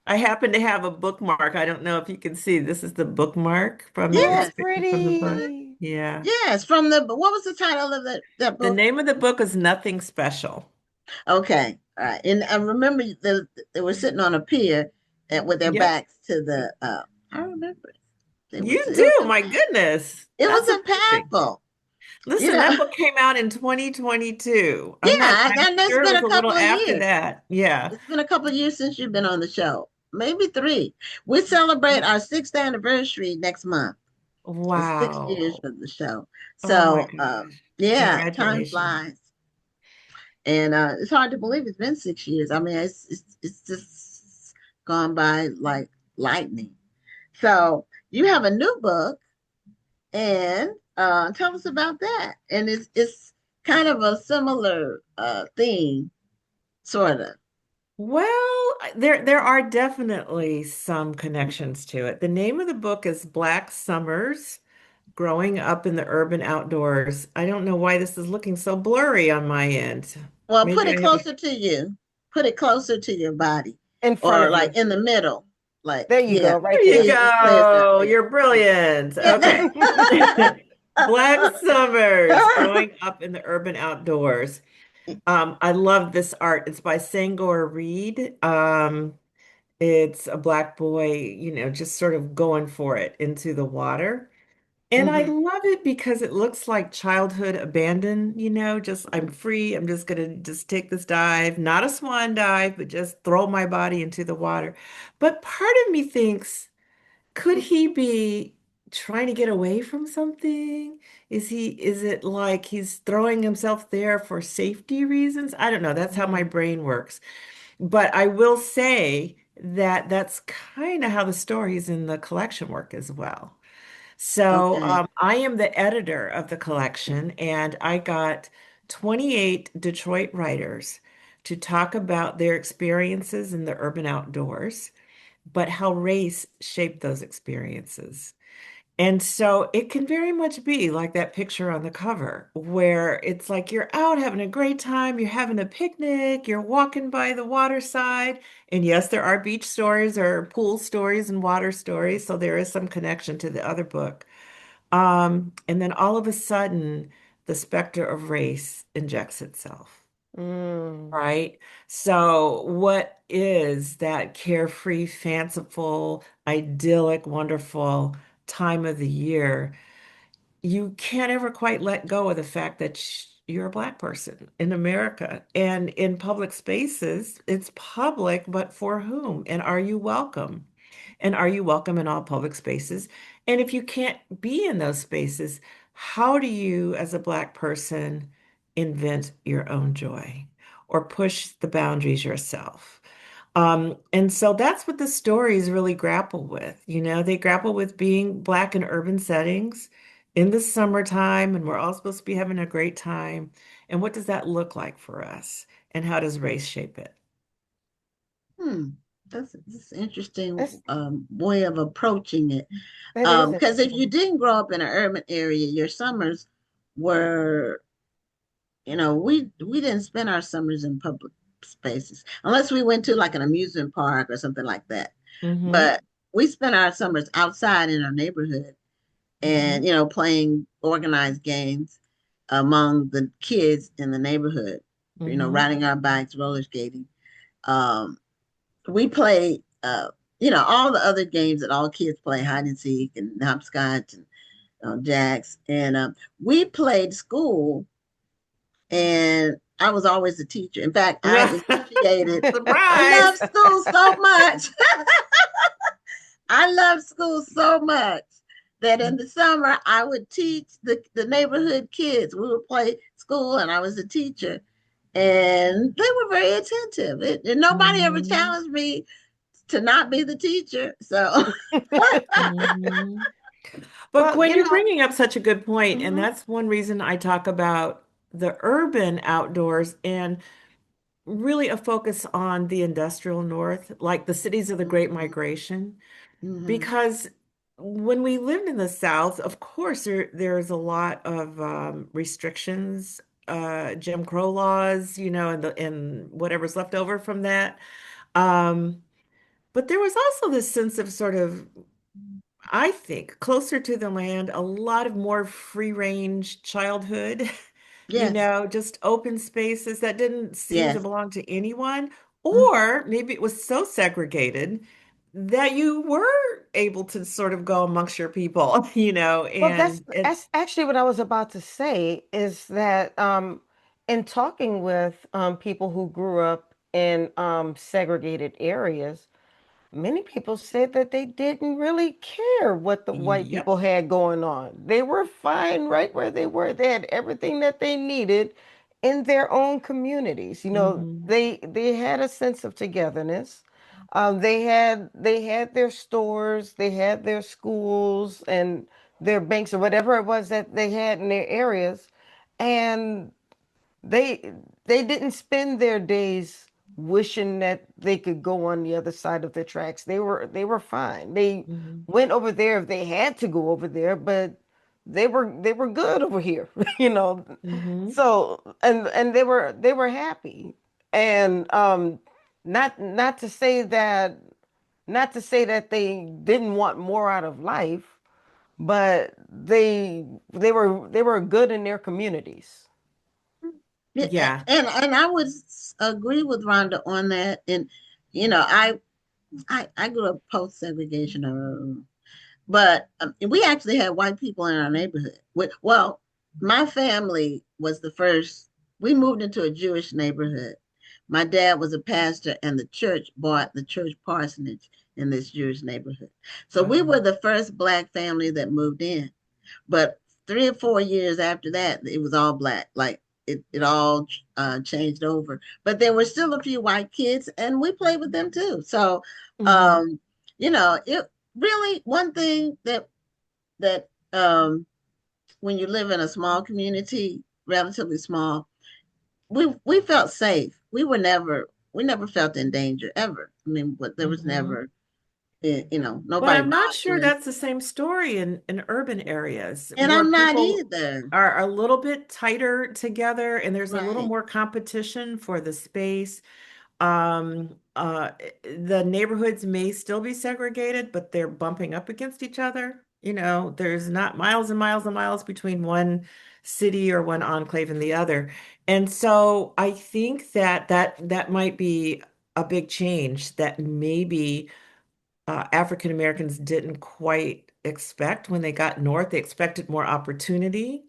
I happen to have a bookmark. I don't know if you can see. This is the bookmark from the Oh, Yes. inscription from the book. pretty. Yeah. Yes, from the what was the title of that The book? name of the book is Nothing Special. Okay. All right. And I remember they were sitting on a pier with their Yep. backs to the I remember it. You It do. was My goodness. it That's was amazing. impactful. You Listen, know, that book came out in 2022. I'm and it's sure it been was a a little couple of after years. that. Yeah. It's been a couple of years since you've been on the show. Maybe three. We celebrate our sixth anniversary next month. It's 6 years Wow. for the show. Oh my So gosh. yeah, time Congratulations. flies. And it's hard to believe it's been 6 years. I mean, it's just gone by like lightning. So you have a new book, and tell us about that. And it's kind of a similar theme, sort of. Well, there are definitely some connections to it. The name of the book is Black Summers, Growing Up in the Urban Outdoors. I don't know why this is looking so blurry on my end. Well, put Maybe it I have a closer to you. Put it closer to your body, In front or of like you. in the middle. Like There you yeah, go, There right you so there. it says that go. way. You're brilliant. Okay. Yeah. Black Summers, Growing Up in the Urban Outdoors. I love this art. It's by Sangor Reed. It's a black boy, just sort of going for it into the water. And I Hmm. love it because it looks like childhood abandon, just I'm free. I'm just gonna just take this dive, not a swan dive, but just throw my body into the water. But part of me thinks, could he be trying to get away from something? Is it like he's throwing himself there for safety reasons? I don't know. That's how my Mm, brain works. But I will say that that's kind of how the stories in the collection work as well. So Okay. I am the editor of the collection, and I got 28 Detroit writers to talk about their experiences in the urban outdoors, but how race shaped those experiences. And so it can very much be like that picture on the cover, where it's like you're out having a great time, you're having a picnic, you're walking by the waterside. And yes, there are beach stories or pool stories and water stories, so there is some connection to the other book. And then all of a sudden, the specter of race injects itself. mm, Right? So, what is that carefree, fanciful, idyllic, wonderful time of the year? You can't ever quite let go of the fact that you're a Black person in America. And in public spaces, it's public, but for whom? And are you welcome? And are you welcome in all public spaces? And if you can't be in those spaces, how do you, as a Black person, invent your own joy or push the boundaries yourself? And so that's what the stories really grapple with. They grapple with being Black in urban settings in the summertime, and we're all supposed to be having a great time. And what does that look like for us? And how does race shape it? Hmm. That's an interesting that's way of approaching it. that is Because if you interesting. didn't grow up in an urban area, your summers were, we didn't spend our summers in public spaces unless we went to like an amusement park or something like that. Mm-hmm. But we spent our summers outside in our neighborhood and, playing organized games among the kids in the neighborhood, Mm-hmm. riding our bikes, roller skating. Um, we played, all the other games that all kids play, hide and seek and hopscotch and jacks. And we played school, and I was always a teacher. In fact, I initiated, I Surprise! love school so much. I love school so much that in the summer I would teach the neighborhood kids. We would play school, and I was a teacher, and they were very attentive. And nobody ever Mhm. challenged me to not be the teacher. So, Mhm. But Well, Gwen, you you're know, bringing up such a good point, and mhm, that's one reason I talk about the urban outdoors and really a focus on the industrial north, like the cities of the Great mhm, Migration, mhm, because when we lived in the South, of course, there's a lot of restrictions, Jim Crow laws, and whatever's left over from that. Um, But there was also this sense of sort of, I think, closer to the land, a lot of more free range childhood, Yes, just open spaces that didn't seem to yes. belong to anyone. Mm. Or maybe it was so segregated that you were able to sort of go amongst your people, Well, that's and that's actually what I was about to say is that in talking with people who grew up in segregated areas, many people said that they didn't really care what the white yep. people had going on. They were fine right where they were. They had everything that they needed in their own communities. Hmm. They had a sense of togetherness. They had their stores, they had their schools and their banks or whatever it was that they had in their areas, and they they didn't spend their days wishing that they could go on the other side of the tracks. They were fine. They Hmm. went over there if they had to go over there, but they were good over here, you know. Hmm. So and they were happy. And not to say that they didn't want more out of life, but they were good in their communities. Yeah, Yeah. and I would agree with Rhonda on that. And I grew up post segregation, but we actually had white people in our neighborhood. Well, my family was the first. We moved into a Jewish neighborhood. My dad was a pastor, and the church bought the church parsonage in this Jewish neighborhood. So we were Wow. the first black family that moved in. But 3 or 4 years after that, it was all black. Like it all changed over. But there were still a few white kids, and we played with them too. So, Hmm. um, it really one thing that when you live in a small community, relatively small, we felt safe. We never felt in danger ever. I mean, but there was Hmm. never, But nobody I'm not robbed sure us, that's the same story in urban areas and where I'm not people either. are a little bit tighter together and there's a little Right. more competition for the space. The neighborhoods may still be segregated, but they're bumping up against each other. There's not miles and miles and miles between one city or one enclave and the other. And so I think that might be a big change that maybe African Americans didn't quite expect when they got north. They expected more opportunity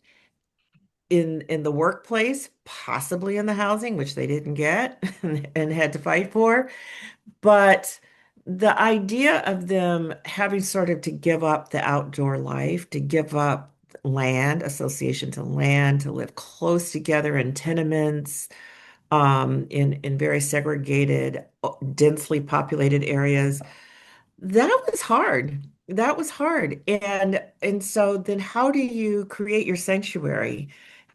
in the workplace, possibly in the housing, which they didn't get and had to fight for. But the idea of them having sort of to give up the outdoor life, to give up land, association to land, to live close together in tenements, in very segregated, densely populated areas, that was hard. That was hard. And so then how do you create your sanctuary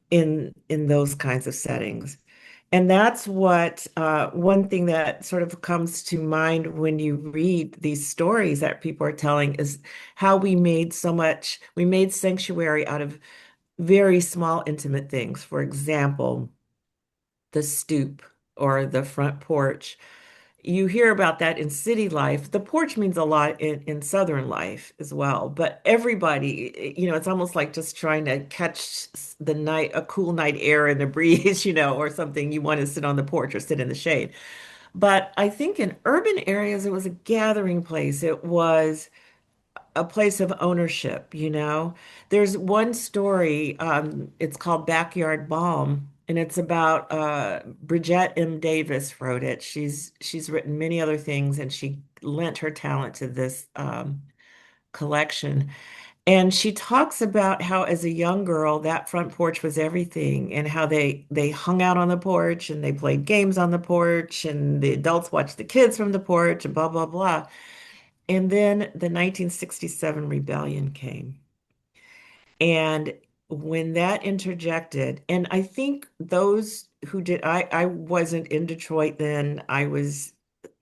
in those kinds of settings? And that's what one thing that sort of comes to mind when you read these stories that people are telling is how we made sanctuary out of very small, intimate things. For example, the stoop or the front porch. You hear about that in city life. The porch means a lot in Southern life as well. But everybody, it's almost like just trying to catch a cool night air in the breeze, or something. You want to sit on the porch or sit in the shade. But I think in urban areas, it was a gathering place. It was a place of ownership. There's one story, it's called Backyard Balm, and it's about Bridget M. Davis wrote it. She's written many other things, and she lent her talent to this collection. And she talks about how as a young girl, that front porch was everything, and how they hung out on the porch and they played games on the porch, and the adults watched the kids from the porch, and blah, blah, blah. And then the 1967 rebellion came. And when that interjected, and I think those who did, I wasn't in Detroit then. I was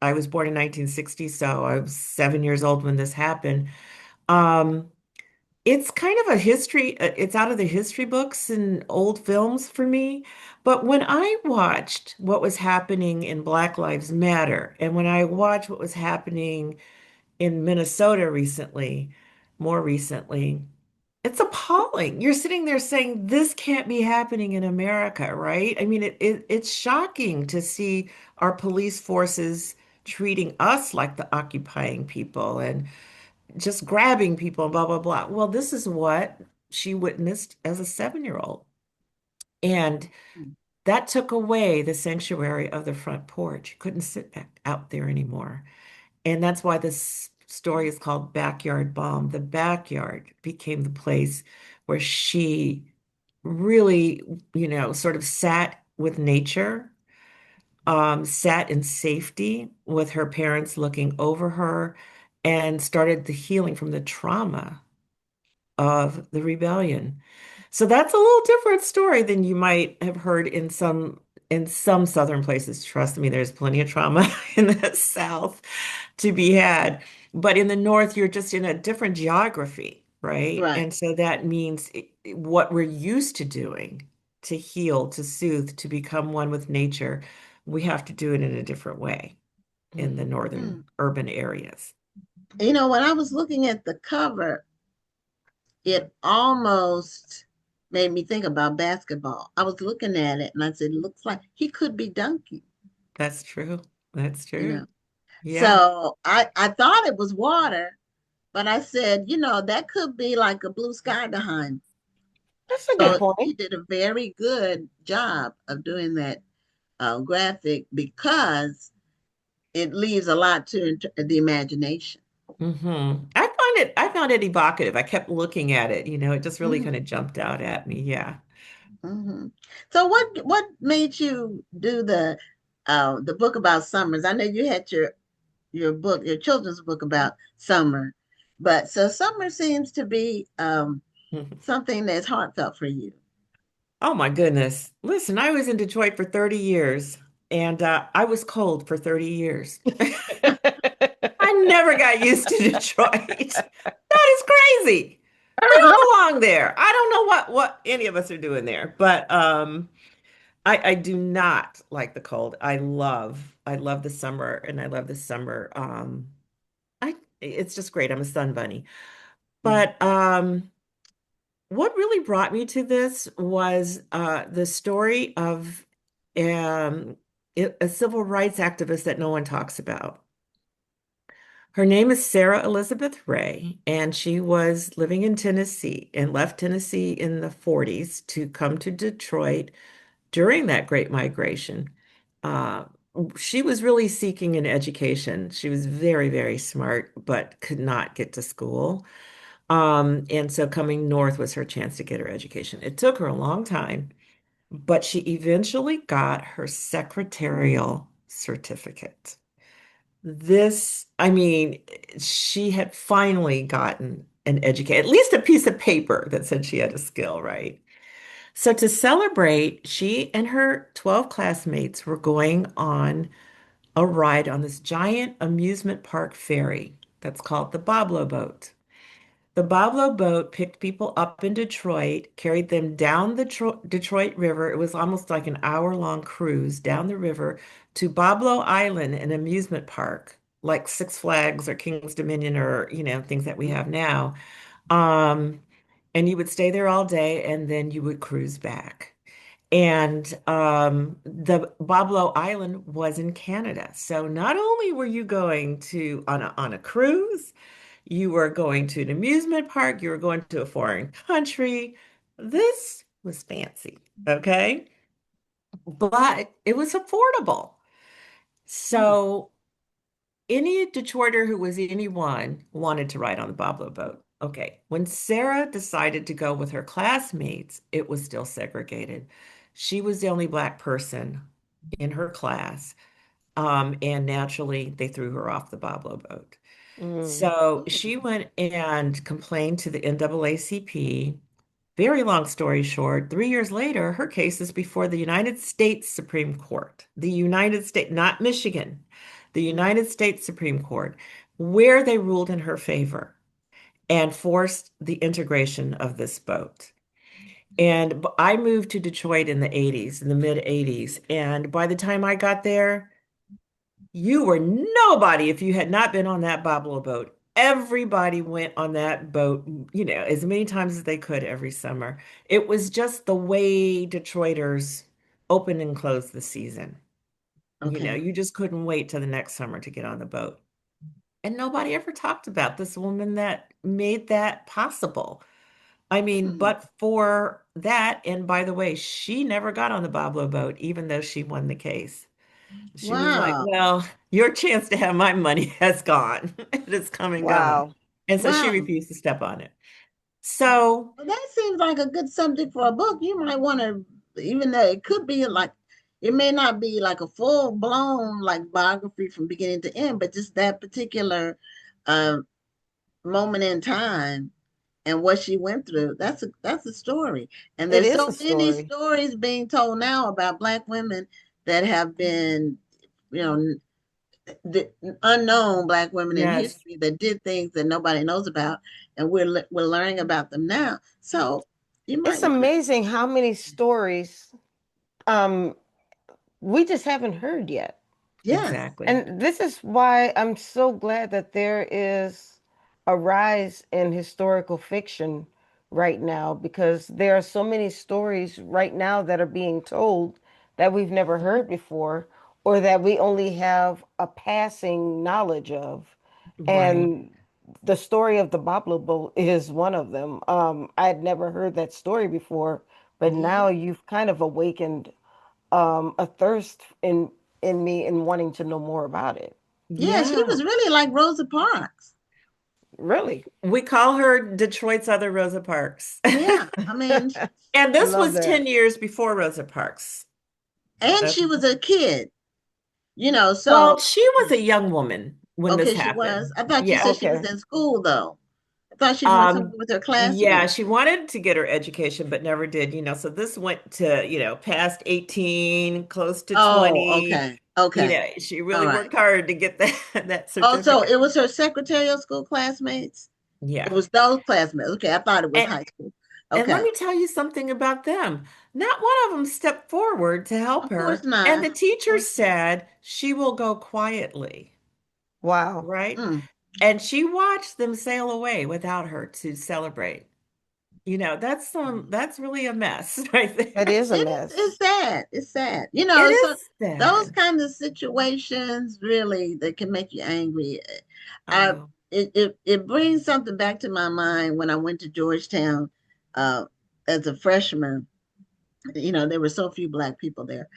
born in 1960, so I was 7 years old when this happened. Um, It's kind of a history, it's out of the history books and old films for me. But when I watched what was happening in Black Lives Matter, and when I watched what was happening in Minnesota recently, more recently, it's appalling. You're sitting there saying this can't be happening in America, right? I mean, it's shocking to see our police forces treating us like the occupying people and just grabbing people and blah, blah, blah. Well, this is what she witnessed as a 7-year-old. And that took away the sanctuary of the front porch. You couldn't sit back out there anymore. And that's why this story is called Backyard Bomb. The backyard became the place where she really, sort of sat with nature, sat in safety with her parents looking over her, and started the healing from the trauma of the rebellion. So that's a little different story than you might have heard in some southern places. Trust me, there's plenty of trauma in the South to be had. But in the North, you're just in a different geography, right? Right. And so that means what we're used to doing to heal, to soothe, to become one with nature, we have to do it in a different way in the northern Mm. urban areas. When I was looking at the cover, it almost made me think about basketball. I was looking at it and I said, looks like he could be dunking, That's true. That's you true. know. Yeah. So I thought it was water, but I said, that could be like a blue sky behind. That's a good So point. he did a very good job of doing that graphic because it leaves a lot to the imagination. I found it evocative. I kept looking at it, it just really kind Mhm, of jumped out at me. Yeah. mhm. So what made you do the book about summers? I know you had your book, your children's book about summer, but so summer seems to be something that's heartfelt for you. Oh my goodness. Listen, I was in Detroit for 30 years and I was cold for 30 years. I never got used to Detroit. That is crazy. We don't belong there. I don't know what any of us are doing there, but I do not like the cold. I love the summer and I love the summer. It's just great. I'm a sun bunny. Mm, But what really brought me to this was the story of um, a civil rights activist that no one talks about. Her name is Sarah Elizabeth Ray, and she was living in Tennessee and left Tennessee in the 40s to come to Detroit during that Great Migration. Uh, she was really seeking an education. She was very, very smart, but could not get to school. And so coming north was her chance to get her education. It took her a long time, but she eventually got her secretarial certificate. I mean, she had finally gotten an education, at least a piece of paper that said she had a skill, right? So to celebrate, she and her 12 classmates were going on a ride on this giant amusement park ferry that's called the Boblo boat. The Boblo boat picked people up in Detroit, carried them down the Detroit River. It was almost like an hour-long cruise down the river to Boblo Island, an amusement park, like Six Flags or King's Dominion or, things that we mm, have now. Um, and you would stay there all day and then you would cruise back. And the Boblo Island was in Canada. So not only were you going to on a cruise, you were going to an amusement park, you were going to a foreign country. This was fancy, okay? But it was affordable. mm, So any Detroiter who was anyone wanted to ride on the Boblo boat. Okay, when Sarah decided to go with her classmates, it was still segregated. She was the only Black person in her class, and naturally they threw her off the Boblo boat. Mm. So she mm, went and complained to the NAACP. Very long story short, 3 years later, her case is before the United States Supreme Court, the United States, not Michigan, the mm, United States Supreme Court, where they ruled in her favor. and forced the integration of this boat. And I moved to Detroit in the 80s, in the mid 80s. And by the time I got there, you were nobody if you had not been on that bobble boat. Everybody went on that boat, as many times as they could every summer. It was just the way Detroiters opened and closed the season. Okay. You just couldn't wait till the next summer to get on the boat. And nobody ever talked about this woman that made that possible. I mean, Hmm. but for that, and by the way, she never got on the Boblo boat, even though she won the case. She was like, Wow. well, your chance to have my money has gone. It has come and gone. Wow. And so she Wow. refused to step on it. So, Well, that seems like a good subject for a book. You might want to, even though it could be like, it may not be like a full blown like biography from beginning to end, but just that particular uh, moment in time and what she went through. That's a story. And It there's is so a many story. stories being told now about Black women that have been, you know, the unknown Black women in yes, history that did things that nobody knows about, and we're learning about them now. So you might It's want to, amazing how many stories um we just haven't heard yet. yes, exactly. And this is why I'm so glad that there is a rise in historical fiction right now, because there are so many stories right now that are being told that we've never heard before, or that we only have a passing knowledge of. Right. And the story of the Boblo is one of them. I had never heard that story before, but yeah, now you've kind of awakened a thirst in me and wanting to know more about it. yeah. She Yeah. was really like Rosa Parks. Really, We call her Detroit's other Rosa Parks. Yeah, I mean, And I this love was 10 that. years before Rosa Parks. and Uh, she was a kid, you know. well, So she was a young woman when this okay, she was. happened. I thought you Yeah. said she was Okay. in school though. I thought she went somewhere Um, with her yeah, classmates. she wanted to get her education, but never did, so this went to, past 18, close to Oh, 20. okay, okay, She all really right. worked hard to get that that Oh, so certificate. it was her secretarial school classmates? It Yeah. was those classmates. Okay, I thought it was And high school. and let Okay. me tell you something about them. Not one of them stepped forward to help Of course her, and not. the Of teacher course not. said she will go quietly, Wow. right? Mm. And she watched them sail away without her to celebrate. That's really a mess right That there. is a mess. It's sad. It's sad. You It know, so is those sad. kind of situations really that can make you angry. I I know. it brings something back to my mind when I went to Georgetown uh as a freshman. You know, there were so few Black people there.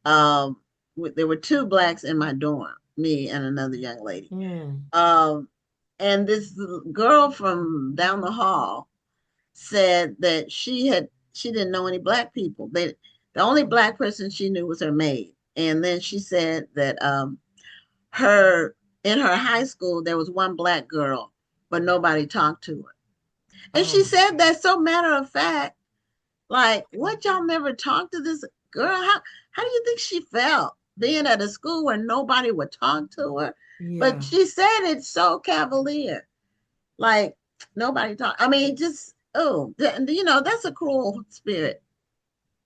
Um there were two Blacks in my dorm, me and another young lady. Mm. Um and this girl from down the hall said that she didn't know any Black people. The only Black person she knew was her maid. And then she said that her in her high school there was one Black girl, but nobody talked to her. And Oh she my said God. that so matter of fact, like, what, y'all never talked to this girl? How do you think she felt being at a school where nobody would talk to her? But Yeah. she said it so cavalier, like nobody talk. I mean, just you know, that's a cruel spirit.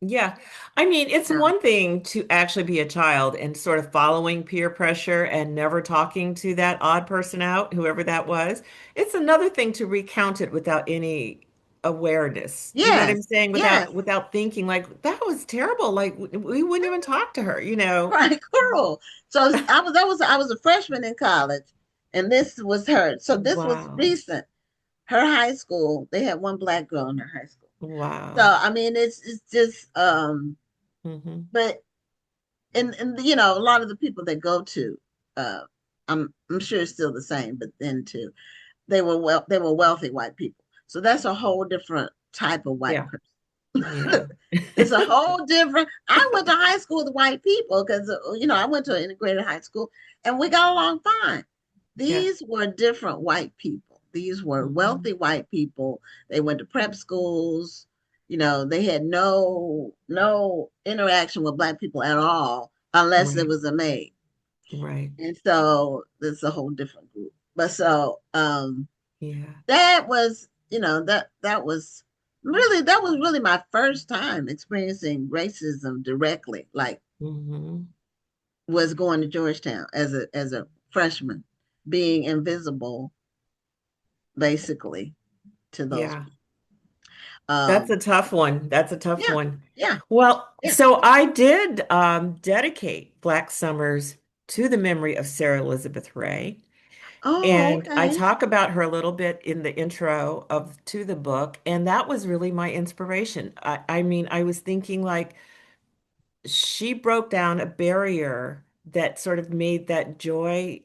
Yeah. I mean, it's Yeah. one thing to actually be a child and sort of following peer pressure and never talking to that odd person out, whoever that was. It's another thing to recount it without any awareness. You know what I'm Yes. saying? Yes. Without thinking like that was terrible. Like we wouldn't even talk to her. Right. Cruel. So I was a freshman in college, and this was her. So this was Wow. recent. Her high school, they had one Black girl in her high school. So Wow. I mean, it's just Hmm. but and you know, a lot of the people that go to uh I'm sure it's still the same, but then too, they were wealthy white people. So that's a whole different type of white Yeah. person. Yeah. It's a whole different. I went to high school with white people because you know, I went to an integrated high school and we got along fine. Yeah. These were different white people. These were Mhm. wealthy white people. They went to prep schools. You know, they had no interaction with Black people at all unless it Right. was a maid. Right. And so it's a whole different group. But so Yeah. That was, that was really my first time experiencing racism directly. Like, Mm-hmm. was going to Georgetown as a freshman, being invisible basically to those Yeah. people. That's Um, a tough one. That's a tough yeah, one. yeah, Well, yeah. so I did dedicate Black Summers to the memory of Sarah Elizabeth Ray. Oh, And I okay. talk about her a little bit in the intro of to the book, and that was really my inspiration. I mean, I was thinking like she broke down a barrier that sort of made that joy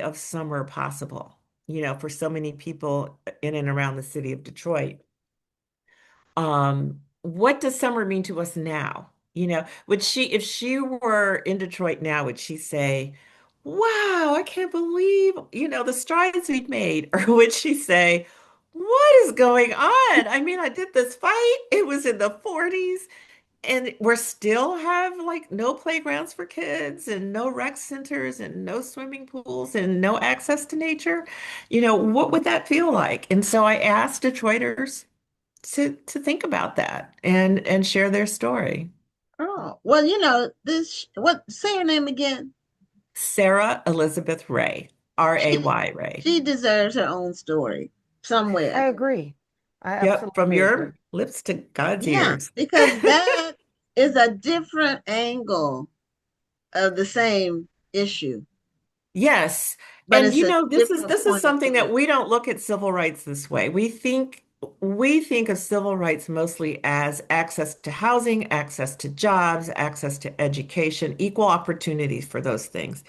of summer possible, for so many people in and around the city of Detroit. What does summer mean to us now? Would she, if she were in Detroit now, would she say, wow, I can't believe, the strides we've made? Or would she say, what is going on? I mean, I did this fight. It was in the 40s, and we're still have like no playgrounds for kids and no rec centers and no swimming pools and no access to nature. What would that feel like? And so I asked Detroiters to think about that and share their story. Oh, well, this, what, say her name again? Sarah Elizabeth Ray, She R-A-Y Ray. she deserves her own story I somewhere. agree. I Yep, from absolutely agree. your lips to God's Yeah, ears. because that is a different angle of the same issue, Yes. but And it's a this is different this is point of something that view. we don't look at civil rights this way. We think of civil rights mostly as access to housing, access to jobs, access to education, equal opportunities for those things.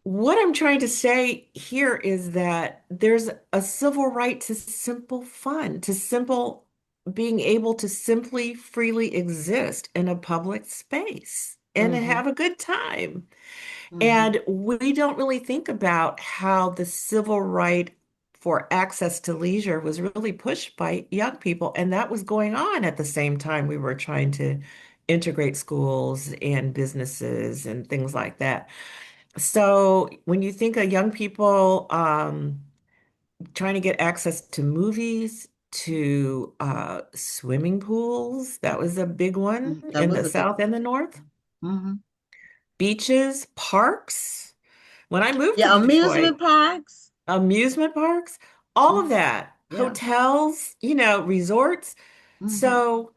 What I'm trying to say here is that there's a civil right to simple fun, to simple being able to simply freely exist in a public space and Hmm. have a good time. Hmm. And we don't really think about how the civil right for access to leisure was really pushed by young people. And that was going on at the same time we were trying to integrate schools and businesses and things like that. So when you think of young people trying to get access to movies, to swimming pools, that was a big one That in was the a big South and the North. one. Hmm. Beaches, parks. When I moved to Yeah, Detroit, amusement parks. amusement parks, all of Hmm. that, Yeah. hotels, resorts. Hmm. So,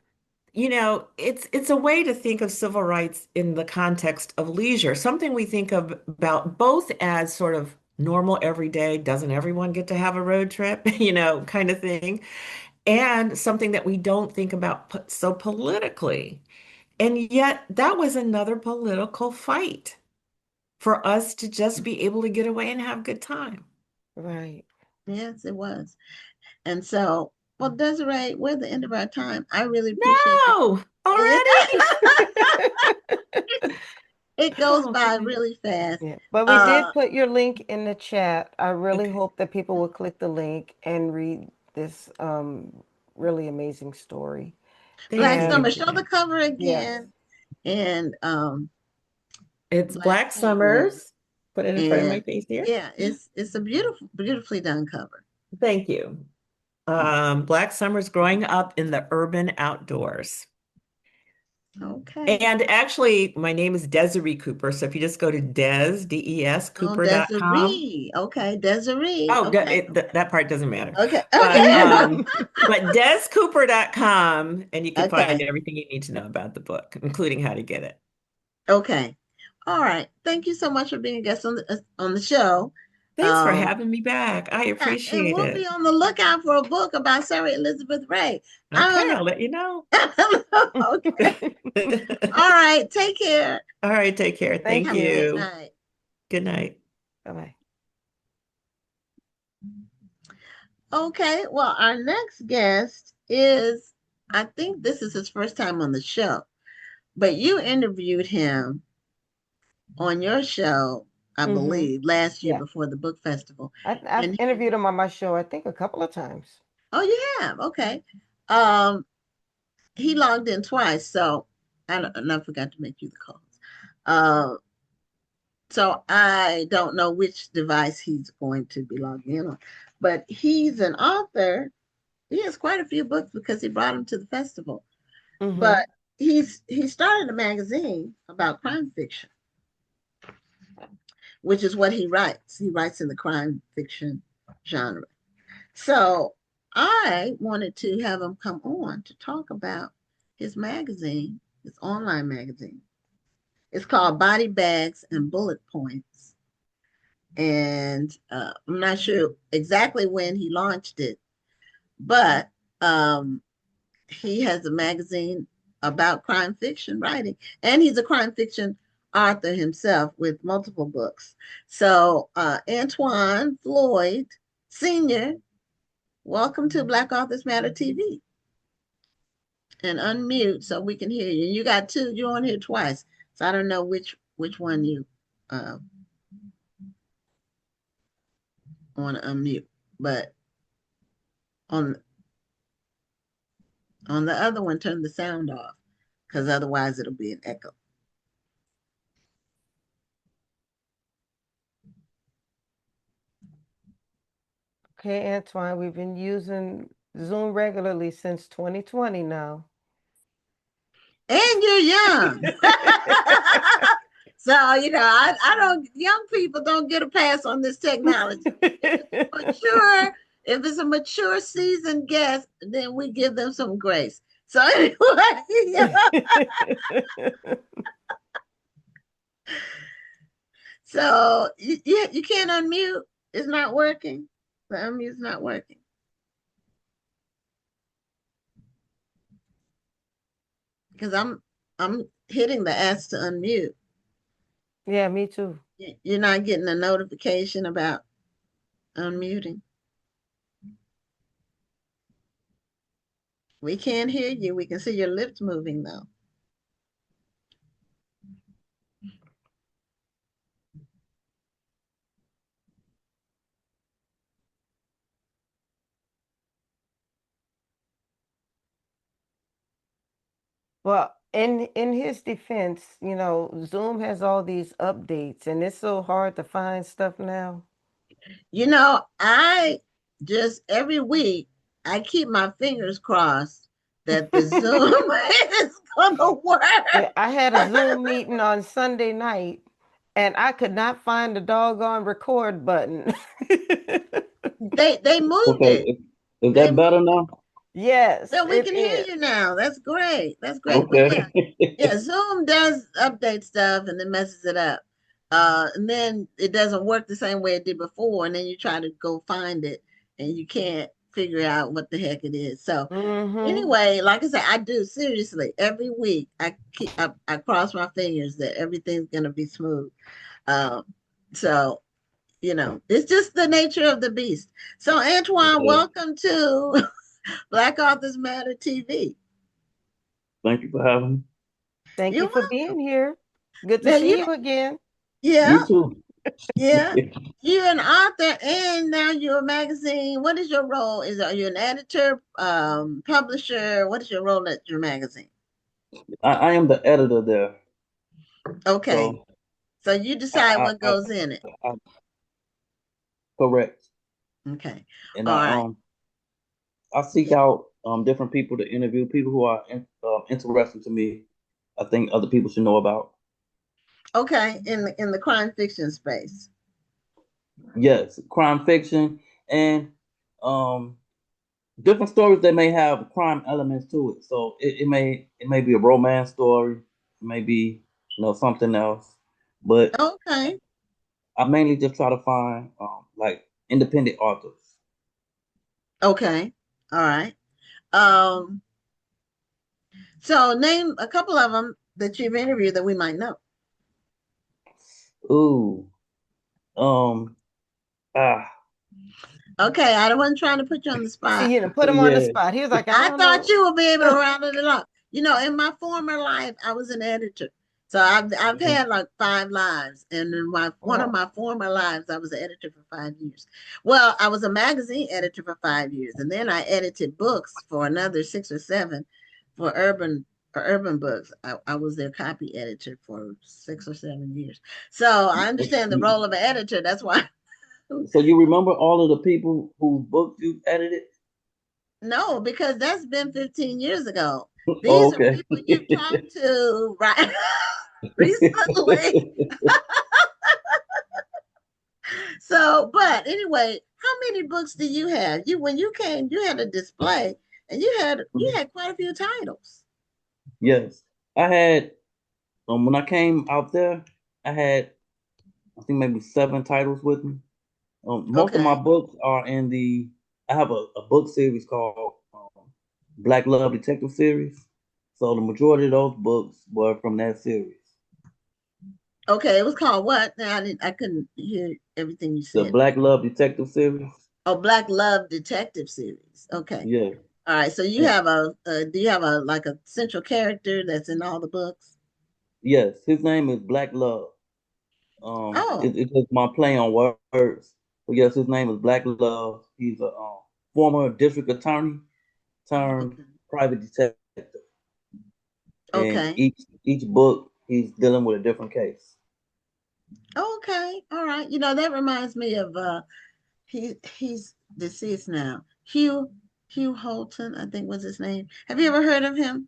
it's a way to think of civil rights in the context of leisure, something we think of about both as sort of normal everyday, doesn't everyone get to have a road trip, kind of thing, and something that we don't think about so politically. And yet that was another political fight for us to just be able to get away and have a good time. Right. Yes, it was. And so, well, Desiree, we're at the end of our time. I really appreciate you. No, It, already? it goes Oh, by goodness. really fast. Yeah. But we Uh, did put your link in the chat. I really Okay. hope that people will click the link and read this really amazing story. Black Thank you. Summer, And show the cover yes. again, and It's Black Black Summers, Summers. Put it in front of my and face here. yeah, it's a beautifully done cover. Thank you. Black Summers growing up in the urban outdoors. Okay. And actually, my name is Desiree Cooper. So if you just go to Des, Oh, Cooper.com. Desiree. Okay, Desiree. Oh, Okay. that part doesn't matter. Okay. But Okay. DesCooper.com, and you can find Okay. everything you need to know about the book, including how to get it. Okay. All right. Thank you so much for being a guest on the show. Thanks for Um, having me back. I yeah, and appreciate we'll be it. on the lookout for a book about Sarah Elizabeth Ray. Okay, I'm I'll let you know. gonna. Okay. All right. Take care. All right, take care. Thank Thank Have a good you. you. night. Good night. Bye-bye. Okay. Well, our next guest is, I think this is his first time on the show, but you interviewed him on your show, I Mm-hmm. believe, last year Yeah. before the book festival. I've And interviewed him on my show, I think, a couple of times. oh, you have? Okay. Um, he logged in twice, so I forgot to make you the calls. Uh, So I don't know which device he's going to be logging in on, but he's an author. He has quite a few books because he brought them to the festival. But he started a magazine about crime fiction, which is what he writes. He writes in the crime fiction genre. So I wanted to have him come on to talk about his magazine, his online magazine. It's called Body Bags and Bullet Points. And I'm not sure exactly when he launched it, but he has a magazine about crime fiction writing, and he's a crime fiction author himself with multiple books. So Antwan Floyd Sr., welcome to Black Authors Matter TV. And unmute so we can hear you. And you got two, you're on here twice. So I don't know which one you want to unmute. But on the other one, turn the sound off, because otherwise it'll be an echo. Okay, Antwan, we've been using Zoom regularly since 2020 now. And you're young. So, you know, I don't, young people don't get a pass on this technology. Mature, if it's a mature seasoned guest, then we give them some grace. So anyway, so you can't unmute. It's not working. The unmute's not working. Because I'm hitting the S to unmute. Yeah, me too. You're not getting a notification about unmuting. We can't hear you. We can see your lips moving though. Well, in his defense, you know, Zoom has all these updates and it's so hard to find stuff now. You know, I just every week I keep my fingers crossed that the Zoom is gonna work. I had a Zoom meeting on Sunday night and I could not find the doggone record button. They moved it. Is that better now? Yes. So we can hear you now. That's great. That's great. Okay. Yeah, Zoom does update stuff and then messes it up. And then it doesn't work the same way it did before. And then you try to go find it and you can't figure out what the heck it is. So anyway, like I said, I do seriously every week. I cross my fingers that everything's gonna be smooth. So you know, it's just the nature of the beast. So Antwan, welcome to Black Authors Matter TV. Thank you for having me. Thank you for being here. Good to see you again. Yeah. You too. Yeah. You're an author and now you're a magazine. What is your role? Are you an editor, publisher? What is your role at your magazine? I am the editor there. Okay. So you decide what goes in it. Correct. Okay. And all I seek out different people to interview, people who are interesting to me. I think other people should know about. Okay, in the crime fiction space. Yes, crime fiction and different stories that may have crime elements to it. So it may be a romance story, it may be something else. But okay, I mainly just try to find like independent authors. Okay, all right. So name a couple of them that you've interviewed that we might know. Ooh. Okay, I wasn't trying to put you on the spot. See, put him on the spot. He was like, I thought you would be able to round it up. You know, in my former life, I was an editor. So I've had like 5 lives. And in one of my former lives, I was an editor for 5 years. Well, I was a magazine editor for 5 years. And then I edited books for another 6 or 7 for urban or Urban Books. I was their copy editor for 6 or 7 years. So I understand the role of an editor. That's why. So you remember all of the people whose books you edited? No, because that's been 15 years ago. Oh, These are okay. people you've talked to right recently. So, but anyway, how many books do you have? When you came, you had a display and you had quite a few titles. Yes, I had when I came out there, I had I think maybe 7 titles with me. Most of my Okay. books are in the. I have a book series called Black Love Detective Series. So the majority of those books were from that series. Okay, it was called what? Now I couldn't hear everything you The said. Black Love Detective Series. Oh, Black Love Detective Series. Okay. Yeah. All right. So you And have do you have a like a central character that's in all the books? yes, his name is Black Love. Oh, It's just my play on words. But yes, his name is Black Love. He's a former district attorney turned okay. private detective. And Okay. each book he's dealing with a different case. Okay. All right. That reminds me of he's deceased now. Hugh Holton, I think was his name. Have you ever heard of him?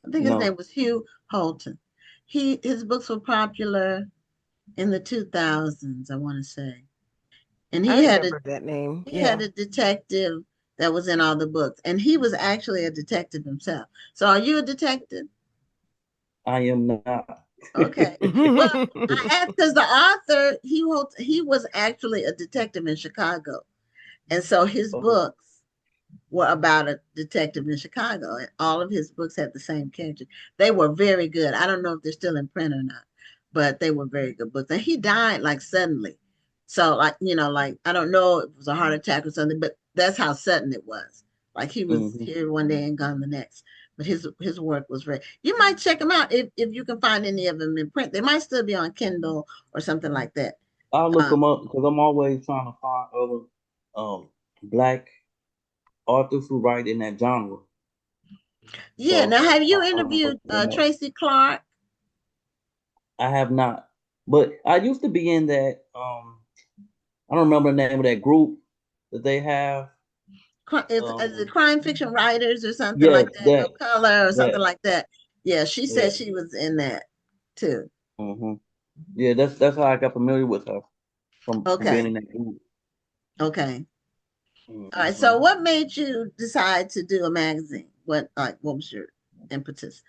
I think his name No, was Hugh Holton. His books were popular in the 2000s, I want to say. And I he had a remember that name. he had Yeah. a detective that was in all the books, and he was actually a detective himself. So are you a detective? I am not. Okay. Well, I asked because the author he was actually a detective in Chicago, and so his Oh, books were about a detective in Chicago, and all of his books had the same character. They were very good. I don't know if they're still in print or not, but they were very good books. And he died like suddenly. So like I don't know if it was a heart attack or something, but that's how sudden it was. Like he was hmm. here one day and gone the next. But his work was very. You might check them out if you can find any of them in print. They might still be on Kindle or something like that. I'll look Um, them up because I'm always trying to find other black authors who write in that genre. yeah. So Now, have you I'm gonna interviewed look them up. Tracy Clark? I have not, but I used to be in that. I don't remember the name of that group that they have. Is it crime fiction writers or something Yes, like that? No color or something that, like that. Yeah, she yeah. said she was in that too. Hmm. Yeah, that's how I got familiar with her from being Okay. in that group. Okay. All right. Hmm. So what made you decide to do a magazine? What was your impetus?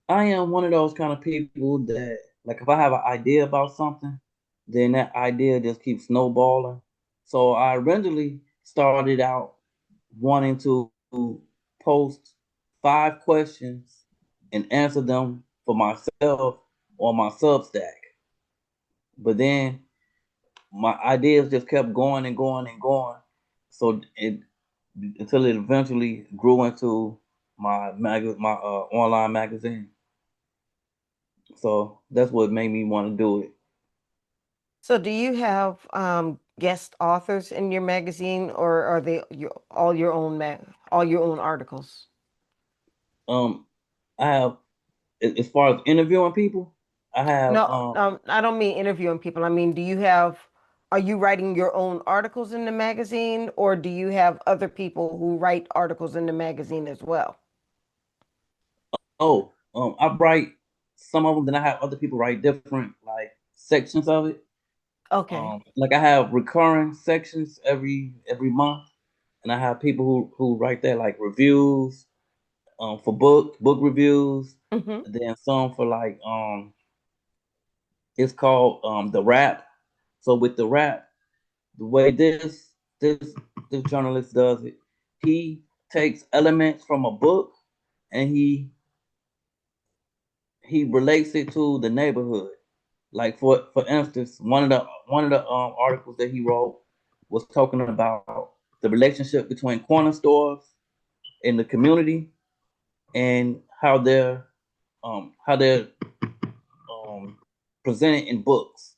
I am one of those kind of people that, like, if I have an idea about something, then that idea just keeps snowballing. So I originally started out wanting to post 5 questions and answer them for myself on my Substack. But then my ideas just kept going and going and going. So it until it eventually grew into my online magazine. So that's what made me want to do it. So do you have guest authors in your magazine, or are they all your own all your own articles? Um, I have as far as interviewing people, I have No, I don't mean interviewing people. I mean, are you writing your own articles in the magazine, or do you have other people who write articles in the magazine as well? I write some of them, then I have other people write different like sections of it. Okay. Like I have recurring sections every month, and I have people who write that like reviews, for book reviews, Mm-hmm. and then some for like it's called the rap. So with the rap, the way this this journalist does it, he takes elements from a book and he relates it to the neighborhood. Like for instance, one of the articles that he wrote was talking about the relationship between corner stores in the community and how they're um, presented in books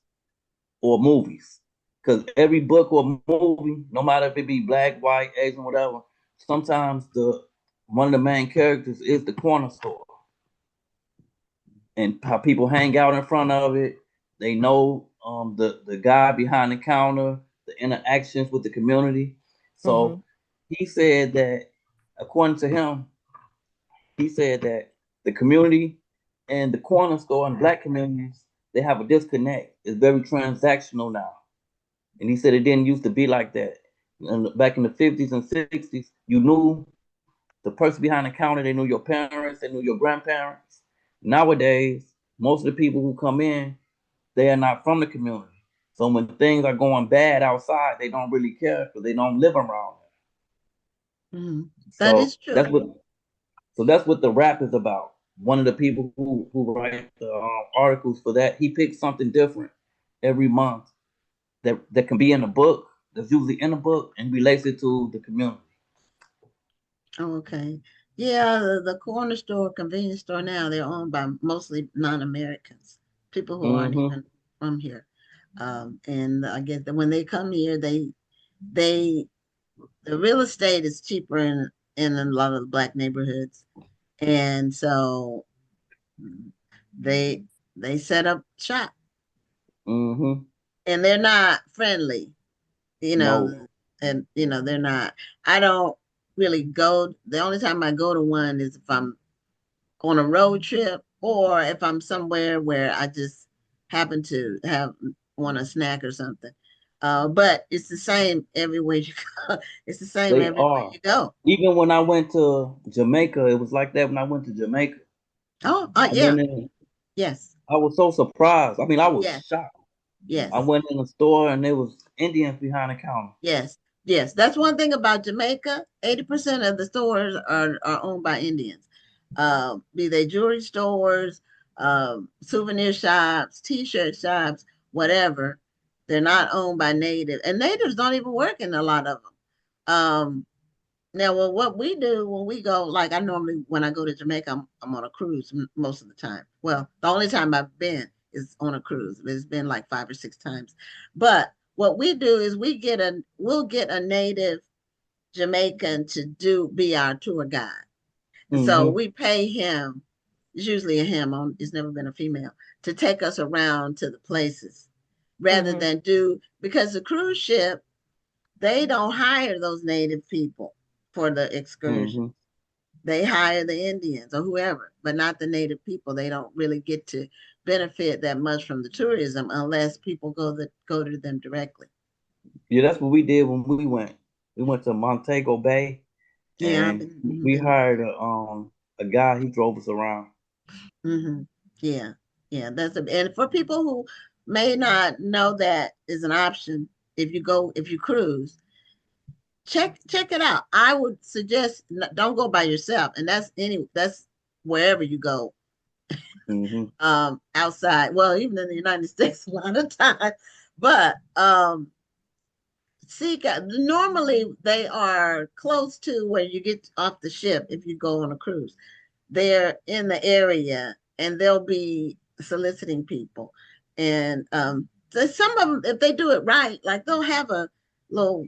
or movies. Because every book or movie, no matter if it be black, white, Asian, whatever, sometimes the one of the main characters is the corner store, and how people hang out in front of it. They know the guy behind the counter, the interactions with the community. So he said that, according to him, he said that the community and the corner store and black communities, they have a disconnect. It's very transactional now. And he said it didn't used to be like that. And back in the 50s and 60s, you knew the person behind the counter, they knew your parents, they knew your grandparents. Nowadays, most of the people who come in, they are not from the community. So when things are going bad outside, they don't really care because they don't live around there. Mm-hmm. That is true. That's what the rap is about. One of the people who write the articles for that, he picks something different every month that can be in a book, that's usually in a book, and relates it to the community. Okay. Yeah, the corner store, convenience store now, they're owned by mostly non-Americans, people who aren't even from here. And I guess that when they come here, the real estate is cheaper in a lot of the black neighborhoods. And so they set up shop. Mm-hmm. And they're not friendly, No. and they're not. I don't really go. The only time I go to one is if I'm on a road trip or if I'm somewhere where I just happen to want a snack or something. But it's the same everywhere you go. It's the same They everywhere are. you go. Even when I went to Jamaica, it was like that when I went to Jamaica. Oh, yeah. Yes. I was so surprised. I mean, I was shocked. Yes. I went in the store and there was Indians behind the counter. Yes. Yes. That's one thing about Jamaica. 80% of the stores are owned by Indians. Be they jewelry stores, souvenir shops, t-shirt shops, whatever. They're not owned by native, and natives don't even work in a lot of them. Now, well, what we do when we go, like I normally, when I go to Jamaica, I'm on a cruise most of the time. Well, the only time I've been is on a cruise. It's been like 5 or 6 times. But what we do is we'll get a native Jamaican to be our tour guide. So we pay him, it's usually a him, it's never been a female, to take us around to the places rather than because the cruise ship, they don't hire those native people for the excursion. They hire the Indians or whoever, but not the native people. They don't really get to benefit that much from the tourism unless people go to them directly. Yeah, that's what we did when we went. We went to Montego Bay. Yeah, we hired a guy. He drove us around. Yeah, and for people who may not know that is an option, if you cruise, check it out. I would suggest don't go by yourself, and that's wherever you go. Outside, well, even in the United States, a lot of times, but normally they are close to where you get off the ship if you go on a cruise. They're in the area and they'll be soliciting people. And so some of them, if they do it right, like they'll have a little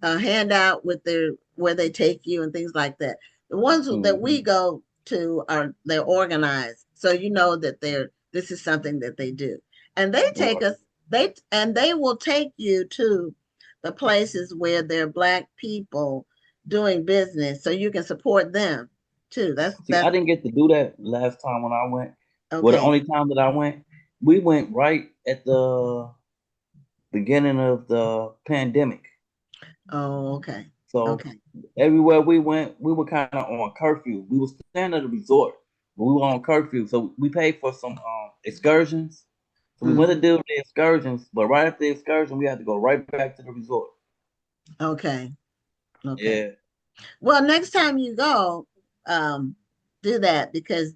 handout with where they take you and things like that. The ones that we go to they're organized. So you know that this is something that they do. And they take us, they will take you to the places where there are black people doing business so you can support them too. I didn't get to do that last time when I went. Okay. Well, the only time that I went, we went right at the beginning of the pandemic. Oh, okay. So everywhere we went, we were kind of on curfew. We were staying at a resort, but we were on curfew. So we paid for some excursions. So we went to do the excursions, but right after the excursion, we had to go right back to the resort. Okay. Yeah. Well, next time you go, do that because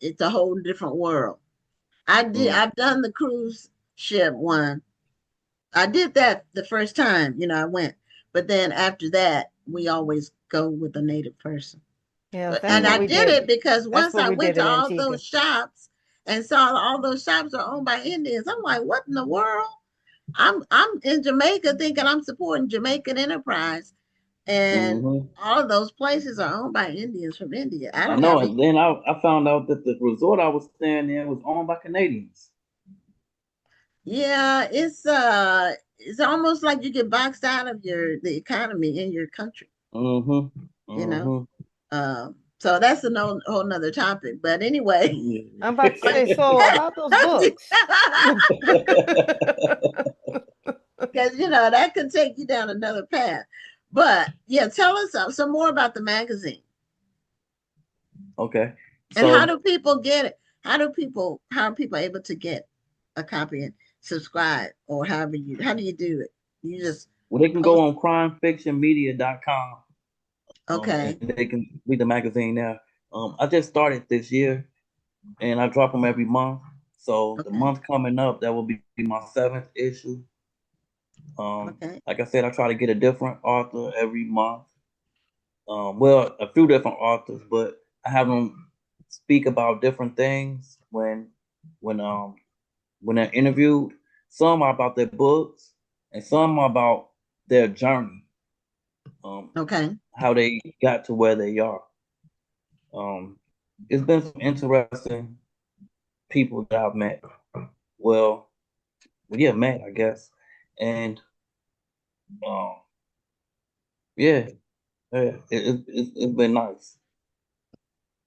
it's a whole different world. I've done the cruise ship one. I did that the first time, I went, but then after that, we always go with a native person. Yeah, and I did it because once I went to all those shops and saw all those shops are owned by Indians, I'm like, what in the world? I'm in Jamaica thinking I'm supporting Jamaican enterprise, And Mm-hmm. all of those places are owned by Indians from India. I I don't know. have And then I found out that the resort I was staying in was owned by Canadians. yeah, it's almost like you get boxed out of the economy in your country, Mm-hmm. you know. Mm-hmm. So that's a whole nother topic. But anyway, I'm about to say, so about those books. because that could take you down another path. But yeah, tell us some more about the magazine. Okay. And how So do people get it? How are people able to get a copy and subscribe, or how do you do it? You just well, they can go post. on crimefictionmedia.com, Okay. and they can read the magazine there. I just started this year, and I drop them every month. So the Okay. month coming up, that will be my seventh issue. Okay. Like I said, I try to get a different author every month. Well, a few different authors, but I have them speak about different things when um when they're interviewed. Some are about their books, and some are about their journey, Okay. how they got to where they are. Um, it's been some interesting people that I've met. Well, yeah, met, I guess, and um, yeah, it's been nice.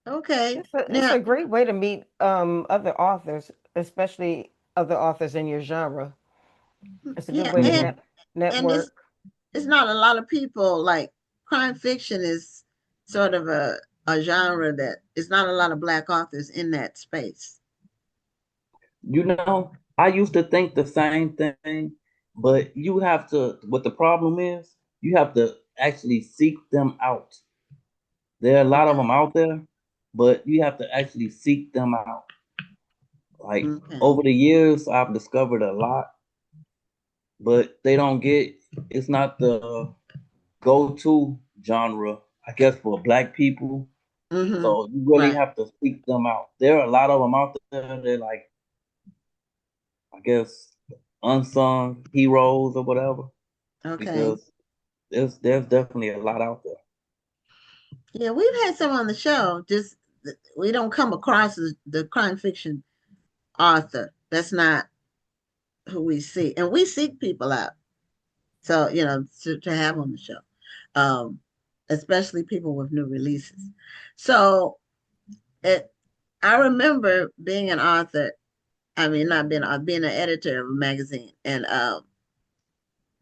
Okay. It's Now, a great way to meet other authors, especially other authors in your genre. It's a good yeah, way to Hmm. and network. it's not a lot of people like crime fiction is sort of a genre that it's not a lot of black authors in that space. I used to think the same thing, but you have to. What the problem is, you have to actually seek them out. There are a lot of Okay. them out there, but you have to actually seek them out. Like Okay. over the years, I've discovered a lot, but they don't get. It's not the go-to genre, I guess, for black people. Mm-hmm. So you really Right. have to seek them out. There are a lot of them out there. They're like, I guess, unsung heroes or whatever, Okay. because there's definitely a lot out there. Yeah, we've had some on the show. Just we don't come across the crime fiction author. That's not who we see, and we seek people out. So to have on the show, um, especially people with new releases. So it, I remember being an author. I mean, not being an editor of a magazine, and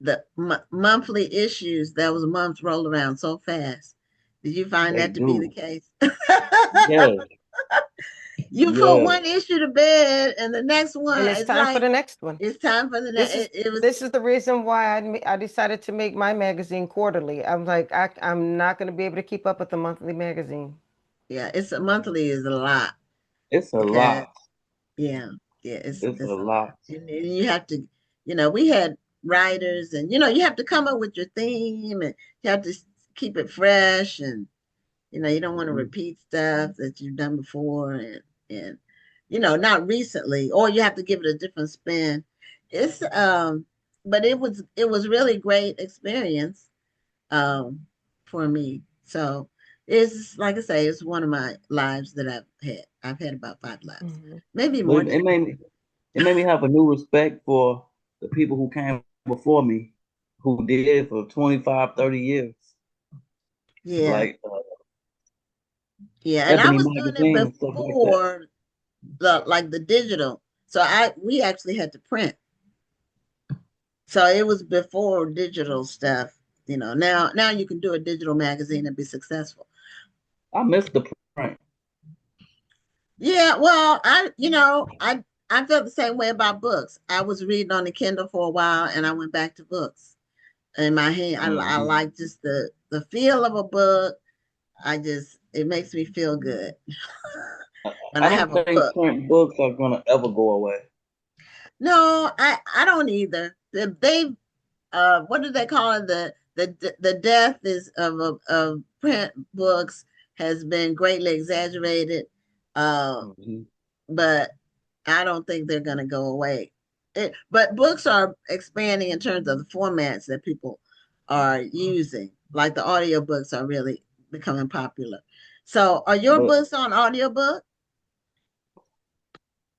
the monthly issues. That was months rolled around so fast. Did you find They that to be the do. case? Yes, You put yes. one issue to bed, and the next one And it's is time for like the next one. it's time for the next. It was This is the reason why I decided to make my magazine quarterly. I'm like I'm not going to be able to keep up with the monthly magazine. yeah. It's a monthly is a lot It's a because lot. yeah, yeah. It's a It's a lot, lot. and you have to. We had writers, and you have to come up with your theme, and you have to keep it fresh, and you don't want to Mhm. repeat stuff that you've done before, and not recently, or you have to give it a different spin. It's but it was really great experience um for me. So it's like I say, it's one of my lives that I've had. I've had about 5 lives, Mhm. maybe But more it than that. made me have a new respect for the people who came before me, who did it for 25, 30 years. Yeah, Like yeah, and I Ebony was doing it Magazine and stuff like that. before the digital. So we actually had to print. So it was before digital stuff. Now you can do a digital magazine and be successful. I missed the print. Yeah, well, I felt the same way about books. I was reading on the Kindle for a while, and I went back to books. In my hand, I Mhm. like just the feel of a book. It makes me feel good when I I don't have a think book. print books are gonna ever go away. No, I don't either. They what do they call it? The death is of print books has been greatly exaggerated. Mhm. But I don't think they're going to go away. But books are expanding in terms of the formats that people are using. like the audiobooks are really becoming popular. So are your books on audiobook?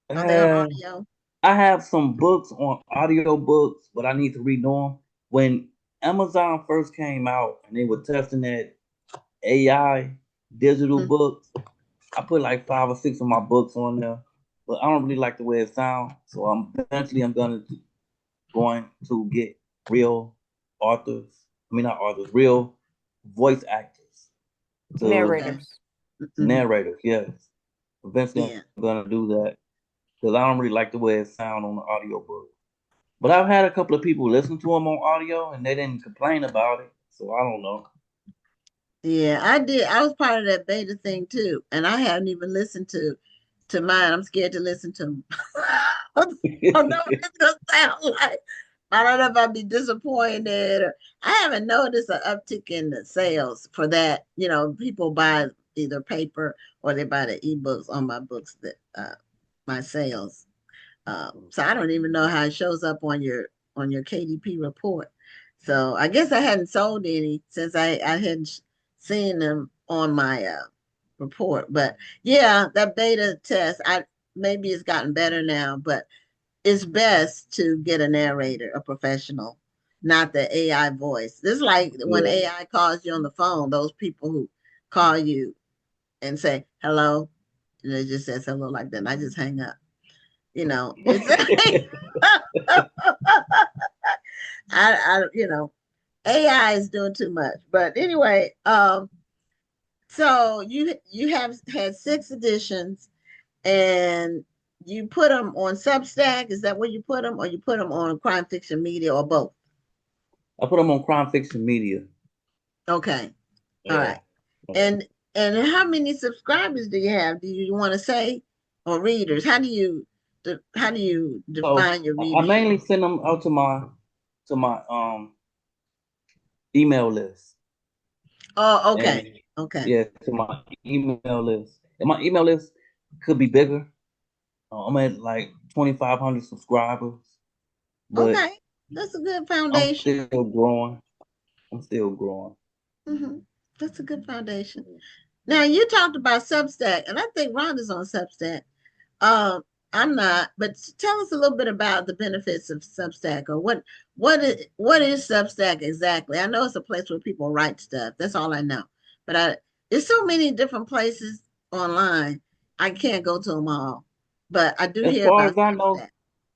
Are they on audio? I have some books on audiobooks, but I need to renew them. When Amazon first came out and they were testing that AI digital books, I put like 5 or 6 of my books on there, but I don't really like the way it sounds. So eventually I'm going to get real authors. I mean, not authors, real voice actors. Narrators. Narrators, yes. Eventually I'm going to do that because I don't really like the way it sounds on the audiobook. But I've had a couple of people listen to them on audio and they didn't complain about it. So I don't know. Yeah, I did. I was part of that beta thing too, and I haven't even listened to mine. I'm scared to listen to them. I don't know what it's gonna sound like. I don't know if I'd be disappointed or I haven't noticed an uptick in the sales for that. You know, people buy either paper or they buy the ebooks on my books that my sales. So I don't even know how it shows up on your KDP report. So I guess I hadn't sold any since I hadn't seen them on my report. But yeah, that beta test, I maybe it's gotten better now, but it's best to get a narrator, a professional, not the AI voice. This is like when AI calls you on the phone, those people who call you and say hello, and it just says hello like that, and I just hang up. You know, it's you know, AI is doing too much. But anyway, so you have had 6 editions and you put them on Substack. Is that where you put them, or you put them on Crime Fiction Media, or both? I put them on Crime Fiction Media. Okay, all right. And how many subscribers do you have? Do you want to say, or readers? How do you define your readers? I mainly send them out to my email list. Oh, okay. Okay. Yeah, to my email list. And my email list could be bigger. I'm at like 2,500 subscribers. But okay, that's a good foundation. I'm still growing. Mm-hmm. That's a good foundation. Now you talked about Substack, and I think Rhonda's on Substack. I'm not, but tell us a little bit about the benefits of Substack, or what is Substack exactly? I know it's a place where people write stuff. That's all I know. But there's so many different places online. I can't go to them all. But I do hear about Substack.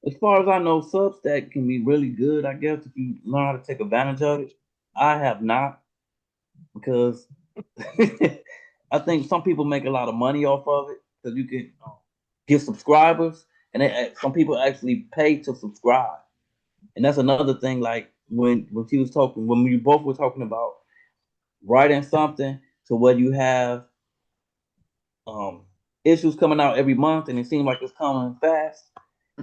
As far as I know, Substack can be really good, I guess, if you learn how to take advantage of it. I have not, because I think some people make a lot of money off of it because you can get subscribers, and some people actually pay to subscribe. And that's another thing. Like when she was talking, when we both were talking about writing something to where you have issues coming out every month, and it seems like it's coming fast.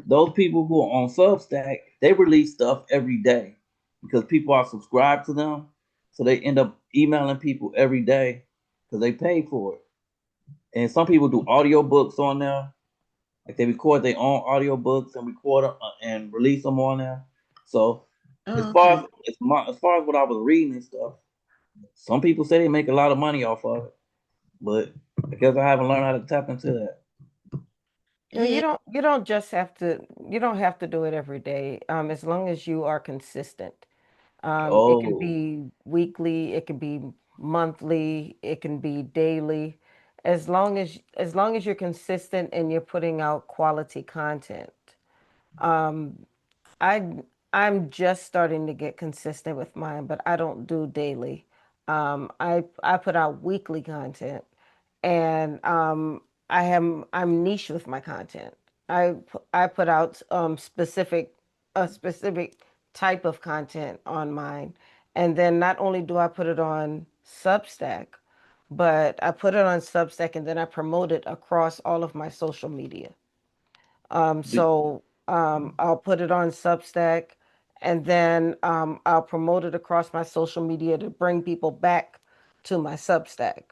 Those people who are on Substack, they release stuff every day because people are subscribed to them, so they end up emailing people every day because they pay for it. And some people do audiobooks on there. Like they record their own audiobooks and record them and release them on there. So as far as what I was reading and stuff, some people say they make a lot of money off of it, but I guess I haven't learned how to tap into that. You don't just have to do it every day. As long as you are consistent. It can be weekly, it can be monthly, it can be daily. As long as you're consistent and you're putting out quality content. I I'm just starting to get consistent with mine, but I don't do daily. I put out weekly content, and I'm niche with my content. I put out specific a specific type of content on mine, and then not only do I put it on Substack, but I put it on Substack and then I promote it across all of my social media. I'll put it on Substack and then I'll promote it across my social media to bring people back to my Substack.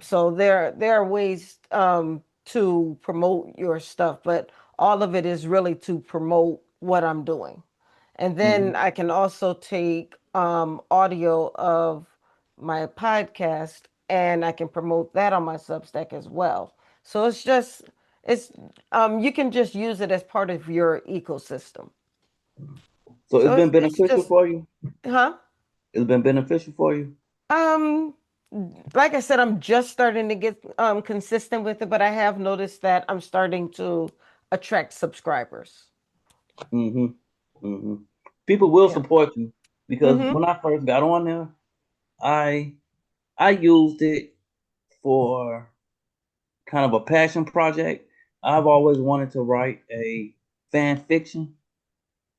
So there are ways to promote your stuff, but all of it is really to promote what I'm doing. And then I can also take audio of my podcast, and I can promote that on my Substack as well. So it's you can just use it as part of your ecosystem. So it's So been it's beneficial just, for you? huh? It's been beneficial for you? Um, like I said, I'm just starting to get consistent with it, but I have noticed that I'm starting to attract subscribers. Mm-hmm. Mm-hmm. People will Yeah. support you because Mm-hmm. when I first got on there, I I used it for kind of a passion project. I've always wanted to write a fan fiction.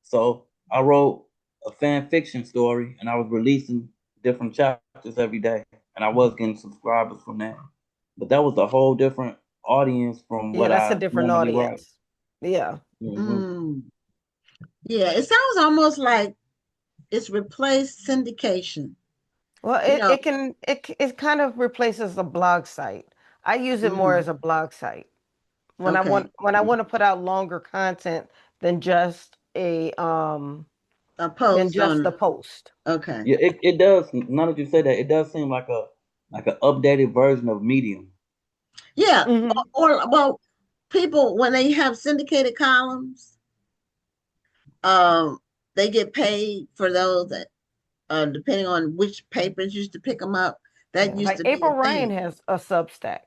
So I wrote a fan fiction story and I was releasing different chapters every day. And I was getting subscribers from that. But that was a whole different audience from Yeah, what that's a I different normally write. audience. Yeah. Hmm. Mm. Yeah, it sounds almost like it's replaced syndication. Well, You it, know, it can it kind of replaces a blog site. I use it more mm, as a blog site okay, when I want to put out longer content than just a than post just on, a post. okay, Yeah, it does. Now that you say that, it does seem like an updated version of Medium. yeah, Hmm. or well, people when they have syndicated columns, um, they get paid for those that, depending on which papers used to pick them up. That Yeah, used like to be a April Ryan thing. has a Substack.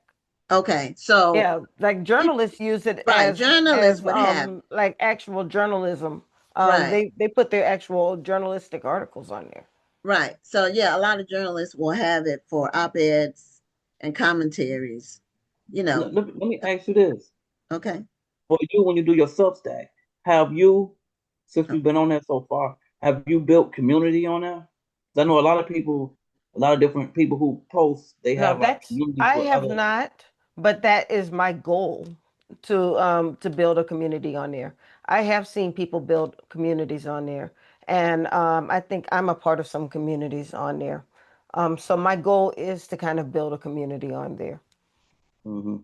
Okay, so Yeah, like people, journalists use it right, journalists as would have, like actual journalism. right. They put their actual journalistic articles on there. Right. So yeah, a lot of journalists will have it for op-eds and commentaries, you know. Let me ask you this: Okay. for you, when you do your Substack, have you, since Oh, we've been on there so far, have you built community on there? 'Cause I know a lot of people, a lot of different people who post, they No, have like that's communities I with have other. not, but that is my goal to build a community on there. I have seen people build communities on there, and I think I'm a part of some communities on there. So my goal is to kind of build a community on there. Hmm.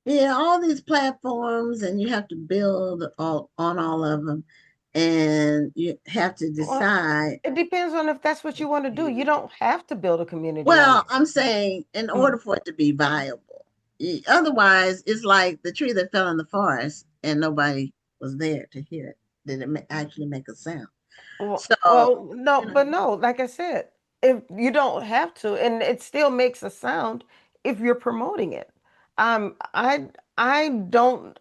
yeah, all these platforms and you have to build all on all of them and you have to Well, decide. it depends on if that's what you want to do. You don't have to build a community on Well, there. I'm saying in Mm. order for it to be viable. Otherwise, it's like the tree that fell in the forest and nobody was there to hear it. Did it actually make a sound? So, No, you know, but no, like I said, if you don't have to, and it still makes a sound if you're promoting it. Um, I I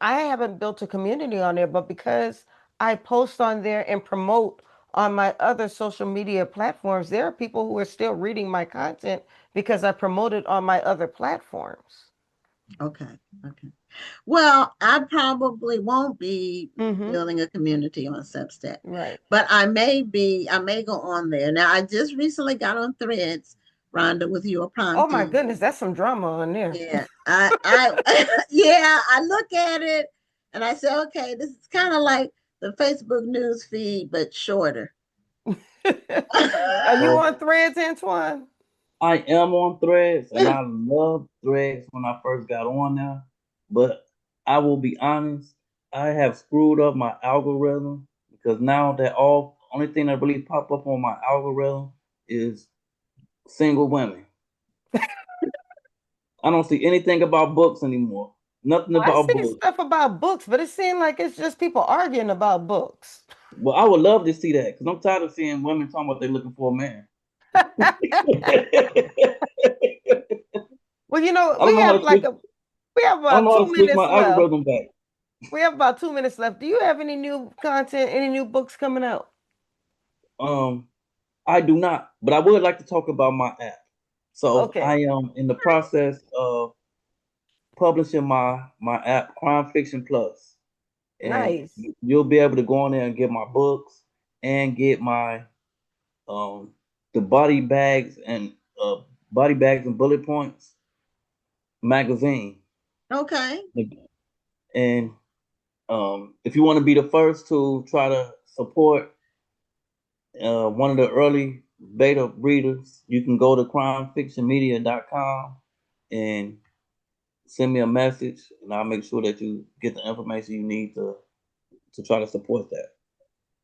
haven't built a community on there, but because I post on there and promote on my other social media platforms, there are people who are still reading my content because I promote it on my other platforms. okay, okay. Well, I probably won't be Mm-hmm. building a community on Substack, Right. but I may go on there. Now, I just recently got on Threads, Rhonda, with your Oh my prompting. goodness, that's some drama on there. Yeah, yeah, I look at it and I say, okay, this is kind of like the Facebook news feed, but shorter. Are you So on Threads, Antoine? I am on Threads, and I loved Threads when I first got on there. But I will be honest, I have screwed up my algorithm because now that all only thing that really pop up on my algorithm is single women. I don't see anything about books anymore. Nothing Well, I about see books. stuff about books, but it seems like it's just people arguing about books. Well, I would love to see that because I'm tired of seeing women talking about they're looking for a man. Well, I don't know how to switch. we have I don't about know how two to switch my minutes left. algorithm back. We have about 2 minutes left. Do you have any new content, any new books coming out? Um, I do not, but I would like to talk about my app. So Okay, I am in the process of publishing my app, Crime Fiction Plus, and nice. you'll be able to go on there and get my books and get my um the uh body bags and bullet points magazine. Okay. And if you want to be the first to try to support one of the early beta readers, you can go to crimefictionmedia.com and send me a message, and I'll make sure that you get the information you need to try to support that.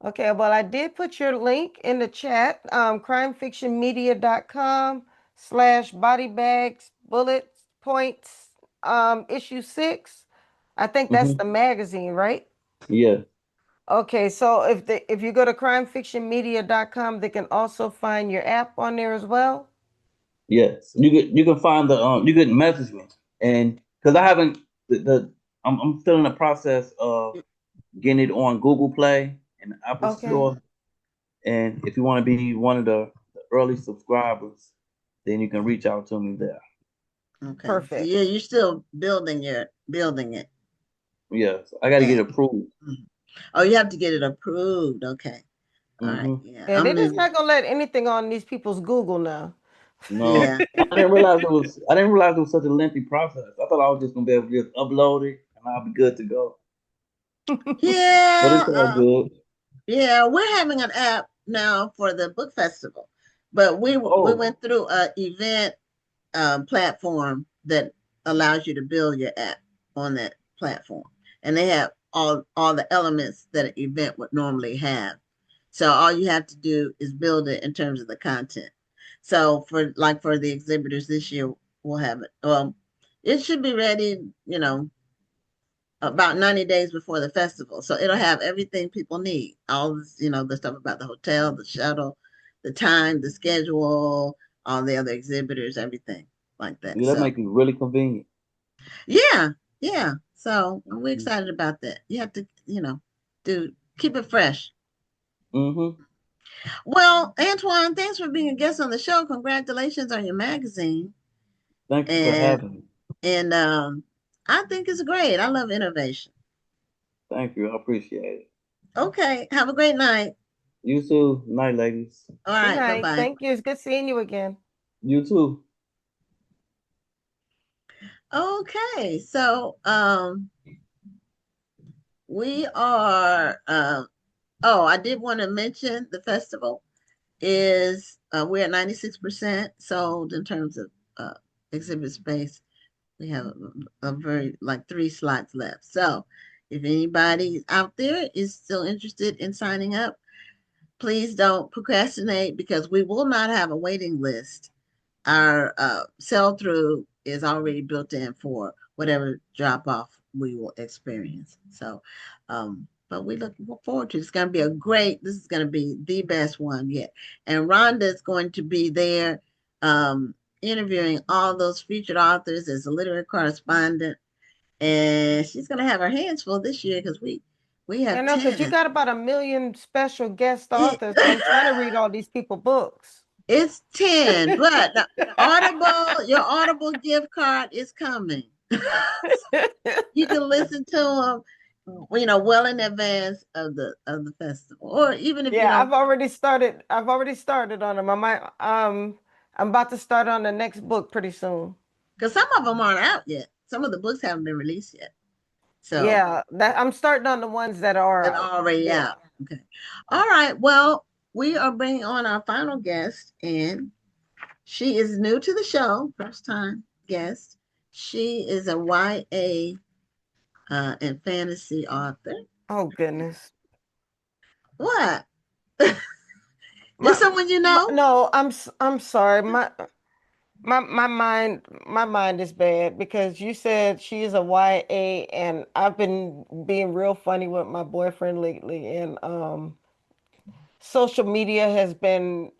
Okay, well, I did put your link in the chat, crimefictionmedia.com/bodybags bullet points, issue 6. I think that's the magazine, right? Yeah. Okay, so if you go to crimefictionmedia.com, they can also find your app on there as well. Yes. You can find the you can message me, and because I haven't I'm still in the process of getting it on Google Play and Apple Okay. Store. And if you want to be one of the early subscribers, then you can reach out to me there. Okay. Perfect. So yeah, you're still building it. Yes, I got to get approved. Oh, you have to get it approved. Okay. All right. Yeah. And they're just not gonna let anything on these people's Google now. No, Yeah. I didn't realize it was. I didn't realize it was such a lengthy process. I thought I was just gonna be able to just upload it and I'll be good to go. Yeah. But it's all good. Yeah, we're having an app now for the book festival, but we went through a event platform that allows you to build your app on that platform, and they have all the elements that an event would normally have. So all you have to do is build it in terms of the content. So for the exhibitors this year, we'll have it. Well, it should be ready, about 90 days before the festival. So it'll have everything people need. All this, the stuff about the hotel, the shuttle, the time, the schedule, all the other exhibitors, everything like that. Yeah, that makes it really convenient. Yeah, yeah. So we're excited about that. You have to, keep it fresh. Well, Antwan, thanks for being a guest on the show. Congratulations on your magazine. Thank you for having me. And I think it's great. I love innovation. Thank you. I appreciate it. Okay. Have a great night. You too. Night, ladies. All right. Bye-bye. Thank you. It's good seeing you again. You too. Okay. So we are I did want to mention the festival is we're at 96% sold in terms of exhibit space. We have a very 3 slots left. So if anybody out there is still interested in signing up, please don't procrastinate because we will not have a waiting list. Our sell-through is already built in for whatever drop-off we will experience. So, but we look forward to it. It's going to be this is going to be the best one yet. And Rhonda's going to be there interviewing all those featured authors as a literary correspondent. And she's going to have her hands full this year because we have 10. Because you got about 1 million special guest authors. I'm trying to read all these people's books. It's 10, but your Audible gift card is coming. You can listen to them, well in advance of the festival, or even if I've already started on them. I'm about to start on the next book pretty soon. Because some of them aren't out yet. Some of the books haven't been released yet. So I'm starting on the ones that are already out. Okay. All right. Well, we are bringing on our final guest, and she is new to the show, first time guest. She is a YA and fantasy author. Oh goodness! What? Is someone you know? No, I'm sorry. My mind is bad because you said she is a YA, and I've been being real funny with my boyfriend lately, and social media has been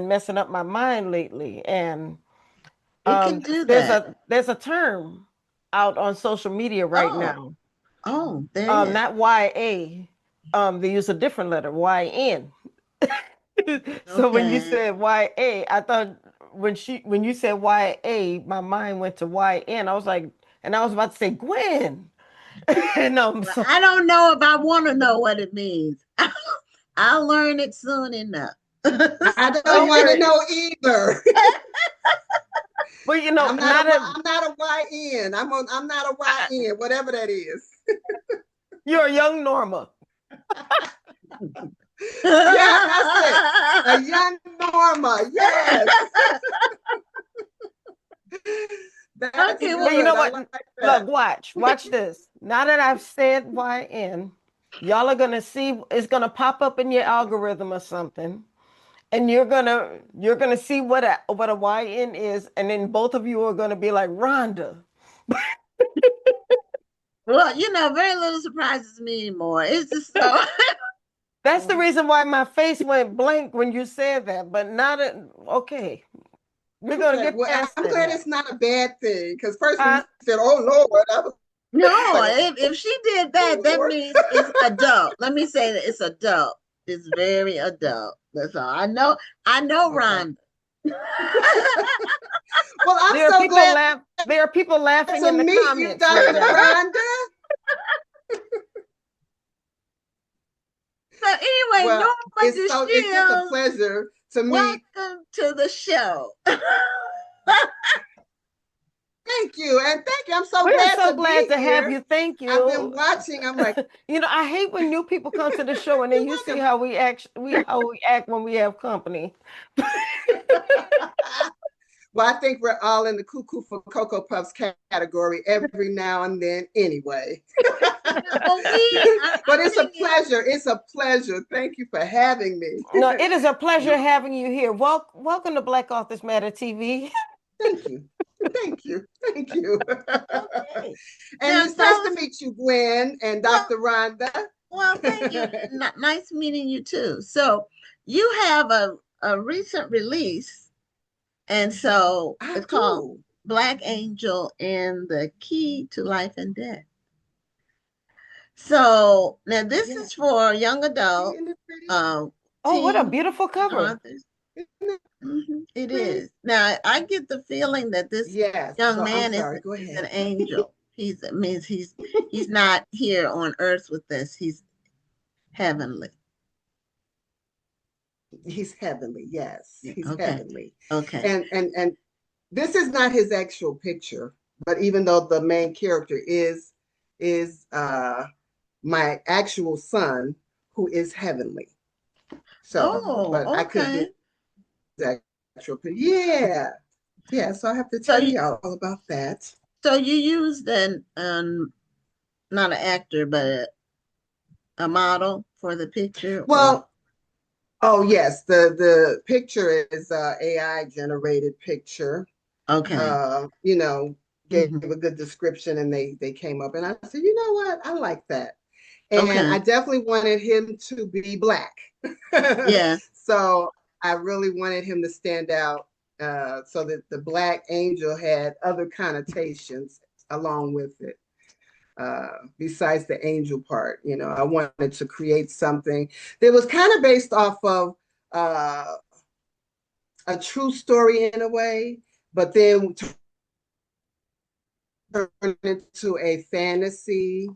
messing up my mind lately, and it can do that. There's a term out on social media right now. Oh, there is. Not YA. They use a different letter, YN. So when you said YA, I thought when you said YA, my mind went to YN. I was like, and I was about to say Gwen. And I don't know if I want to know what it means. I'll learn it soon enough. I don't want to know either. But I'm not a YN. I'm not a YN, whatever that is. You're a young Norma. Yeah, that's it. A young Norma. Yes. Okay, well, you know what? Look, watch this. Now that I've said YN, Y'all are gonna see, it's gonna pop up in your algorithm or something, and you're gonna see what a YN is, and then both of you are gonna be like, Rhonda. Well, very little surprises me anymore. It's just so. That's the reason why my face went blank when you said that, but okay. We're gonna Okay, get well, past I'm that glad now. it's not a bad thing. Because first when you said, "Oh Lord," I was No, like, if she did that, "Oh that Lord." means it's adult. Let me say that it's adult. It's very adult. That's all. I know Okay. Rhonda. Well, I'm There are so people glad there are people laughing to in the meet you, comments right Dr. now. Rhonda. So anyway, Well, Norma it's just a DeShields, pleasure to meet. welcome to the show. Thank you. And thank you. I'm so We are glad so to glad be to have here. you. Thank I've been you. watching. I'm like, I hate when new people come to the show and then you're you see welcome. how we act when we have company. Well, I think we're all in the cuckoo for Cocoa Puffs category every now and then anyway. Well, But it's a thing is, pleasure. It's a pleasure. Thank you for having me. No, it is a pleasure having you here. Welcome to Black Authors Matter TV. Thank you. Thank you. Thank you. okay. And Now it's nice tell to us. meet you, Gwen and Well, Dr. Rhonda. well, thank you. Nice meeting you too. So you have a recent release, and so I it's called do. Black Angel and the Key to Life and Death. So now this Yeah. is for young adult, Isn't it pretty? Oh, what a teen beautiful cover. authors. Isn't it It pretty? is. Now I get the feeling that this Yes. young So I'm man sorry. Go is an ahead. angel. It means he's not here on earth with us. He's heavenly. He's heavenly. Yes. Yeah, He's okay. heavenly. Okay. And this is not his actual picture, but even though the main character is my actual son who is heavenly. So, but Oh, I could okay. be his actual picture. Yeah. Yeah. So I have to So tell you you all about that. so you used an not an actor but a model for the picture or Well, oh yes, the picture is AI generated picture. okay. You know, gave Hmm. a good description and they came up and I said, you know what? I like that. And Okay. I definitely wanted him to be black. Yeah. So I really wanted him to stand out so that the black angel had other connotations along with it. Besides the angel part, I wanted to create something that was kind of based off of uh, a true story in a way, but then turned into a fantasy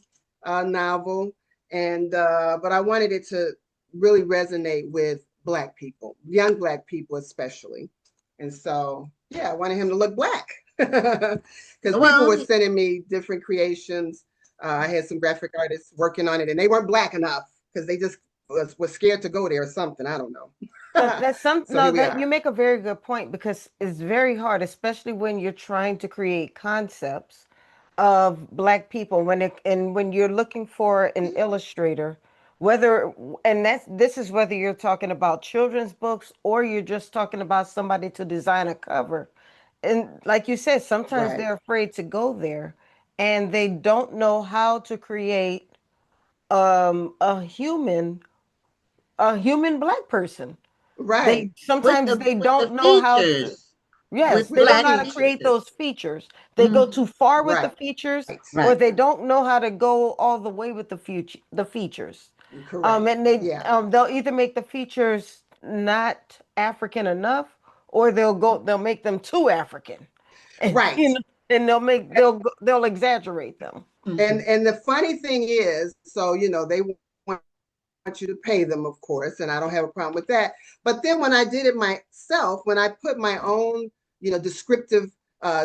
novel. And but I wanted it to really resonate with Black people, young Black people especially. And so, yeah, I wanted him to look Black because people Well, were sending me different creations. I had some graphic artists working on it, and they weren't Black enough because they just was scared to go there or something. I don't know. So here we That you are. make a very good point because it's very hard, especially when you're trying to create concepts of Black people when you're looking for an illustrator, whether and this is whether you're talking about children's books or you're just talking about somebody to design a cover. And like you said, sometimes Right, they're afraid to go there and they don't know how to create um a human a human Black person. They right, sometimes they with the don't know how to. features, Yes, with with they the don't know Black how to create features. features. those features. They go Hmm. too far with the Right, features, or Right. they don't know how to go all the way with the features. correct. And they Yeah, they'll either make the features not African enough, or they'll make them too African, and right. and they'll exaggerate them. Hmm. And the funny thing is, so they want you to pay them, of course, and I don't have a problem with that. But then when I did it myself, when I put my own, descriptive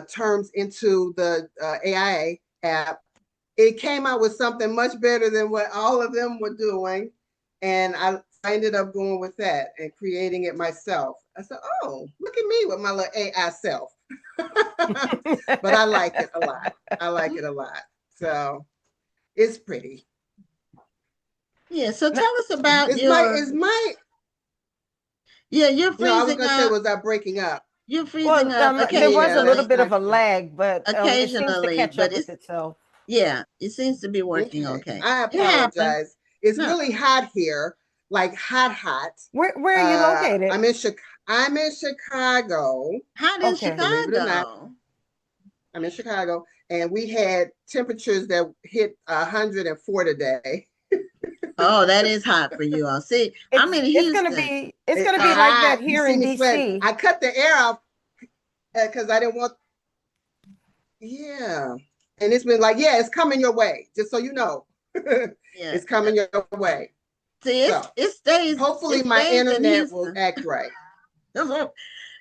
terms into the AI app, it came out with something much better than what all of them were doing. And I ended up going with that and creating it myself. I said, oh, look at me with my little AI self. But I like it a lot. I like it a lot. So it's pretty. Yeah, so tell us about Is my yeah, you're no, I was freezing gonna say, up. was I breaking up? You're freezing up There was a little occasionally. bit of a lag, but it seems to Occasionally, catch but up with itself. yeah, it seems to be working Okay. okay. I It happens. apologize. It's No. really hot here, like hot. Where are you located? I'm in Chicago. Hot in Okay. Believe it or not, Chicago. I'm in Chicago, and we had temperatures that hit 104 today. Oh, that is hot for you all. See, I'm in It's gonna Houston. be It's like that hot. You here see in me sweating. DC. I cut the air off because I didn't want. Yeah, and it's been like, yeah, it's coming your way. Just so you know, Yeah. it's coming your way. See, So it stays. hopefully It my stays in internet will Houston. act right.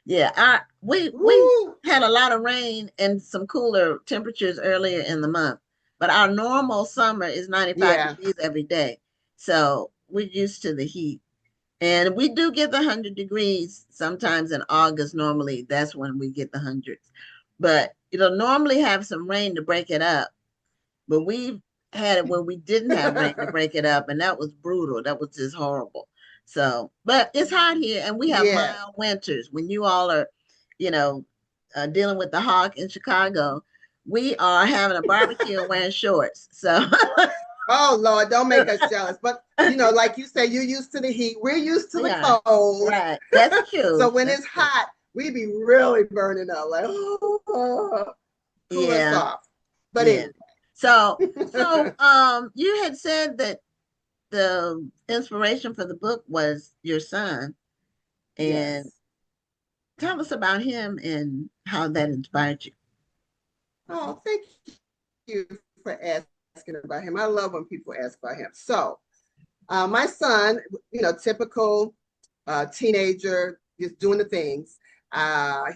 Yeah, we Woo! had a lot of rain and some cooler temperatures earlier in the month, but our normal summer is 95 Yeah. degrees every day. So we're used to the heat. And we do get the 100 degrees sometimes in August. Normally, that's when we get the hundreds. But it'll normally have some rain to break it up. But we've had it where we didn't have rain to break it up, and that was brutal. That was just horrible. So, but it's hot here, and we have Yeah. mild winters. When you all are, you know, dealing with the hawk in Chicago, we are having a barbecue and wearing shorts. So, Oh Lord, don't make us jealous. But you know, like you say, you're used to the heat. We're used to the cold. right. That's true. So when That's it's true. hot, we be really burning up, like cool us off. But yeah. anyway. So you had said that the inspiration for the book was your son, and Yes. tell us about him and how that inspired you. Oh, thank you for asking about him. I love when people ask about him. So, my son, typical teenager, just doing the things.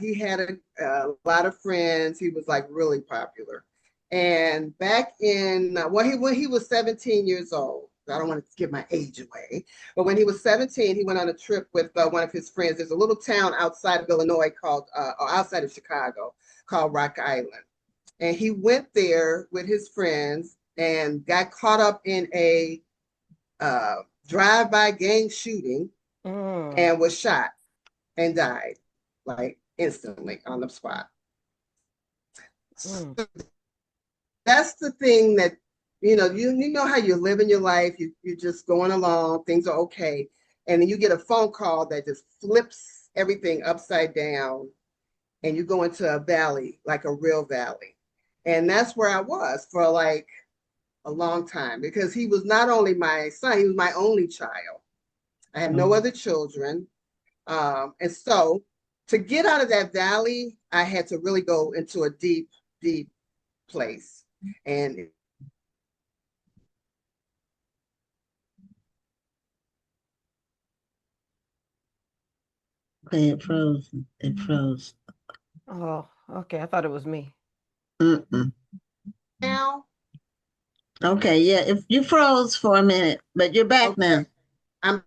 He had a lot of friends. He was like really popular. And back in, when he was 17 years old, I don't want to give my age away, but when he was 17, he went on a trip with one of his friends. There's a little town outside of Illinois or outside of Chicago called Rock Island. And he went there with his friends and got caught up in a drive-by gang shooting and was shot and died like instantly on the spot. So that's the thing that, you know how you're living your life, you're just going along, things are okay. And then you get a phone call that just flips everything upside down and you go into a valley, like a real valley. And that's where I was for like a long time, because he was not only my son, he was my only child. I have no other children. And so to get out of that valley, I had to really go into a deep, deep place. And Okay, it froze. It froze. Oh, okay. I thought it was me. now, Okay, yeah, if you froze for a minute, but you're back okay. now.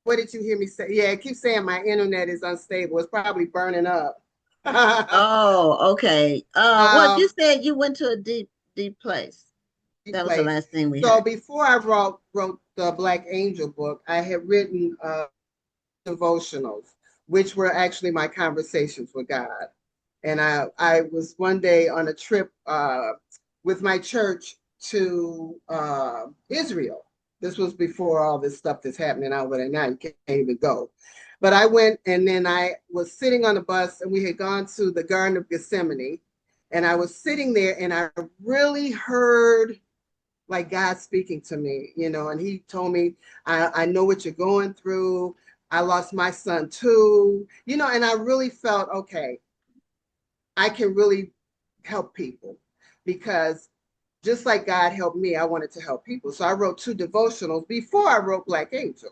What did you hear me say? Yeah, I keep saying my internet is unstable. It's probably burning up. Oh, okay. Well, you said you went to a deep, deep place. That was the last thing we So heard. before I wrote the Black Angel book, I had written devotionals, which were actually my conversations with God. And I was one day on a trip with my church to Israel. This was before all this stuff that's happening over there now. You can't even go. But I went, and then I was sitting on the bus, and we had gone to the Garden of Gethsemane. And I was sitting there, and I really heard like God speaking to me, and he told me, I know what you're going through. I lost my son too, and I really felt, okay, I can really help people, because just like God helped me, I wanted to help people. So I wrote 2 devotionals before I wrote Black Angel.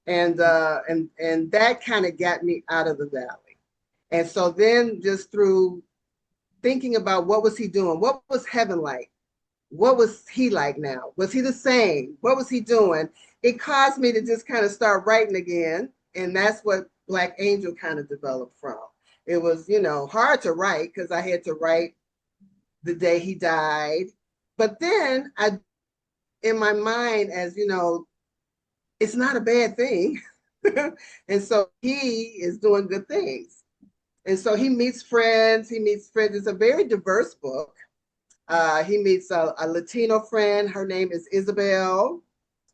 And that kind of got me out of the valley. And so then just through thinking about what was he doing, what was heaven like? What was he like now? Was he the same? What was he doing? It caused me to just kind of start writing again. And that's what Black Angel kind of developed from. It was, hard to write because I had to write the day he died. But then I in my mind as, it's not a bad thing. And so he is doing good things. And so he meets friends. It's a very diverse book. He meets a Latino friend. Her name is Isabel.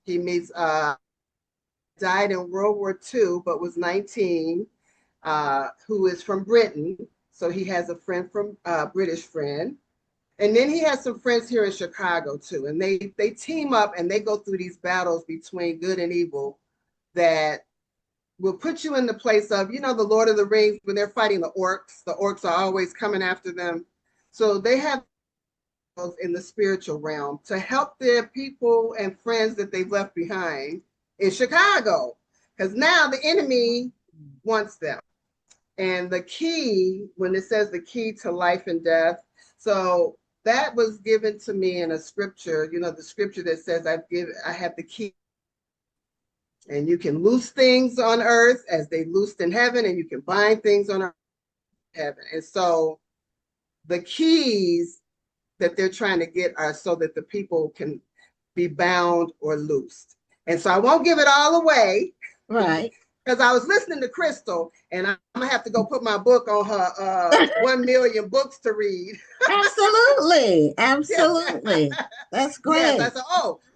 He meets, died in World War II, but was 19, who is from Britain. So he has a friend from British friend. And then he has some friends here in Chicago too. And they team up and they go through these battles between good and evil that will put you in the place of, the Lord of the Rings, when they're fighting the orcs are always coming after them. So they have in the spiritual realm to help their people and friends that they've left behind in Chicago, because now the enemy wants them. And the key, when it says the key to life and death, so that was given to me in a scripture, the scripture that says I have the key. And you can loose things on earth as they loosed in heaven, and you can bind things on earth heaven. And so the keys that they're trying to get are so that the people can be bound or loosed. And so I won't give it all away. Right. Because I was listening to Crystal, and I'm going to have to go put my book on her 1 million books to read. Absolutely. Absolutely. That's great. Yes, I said,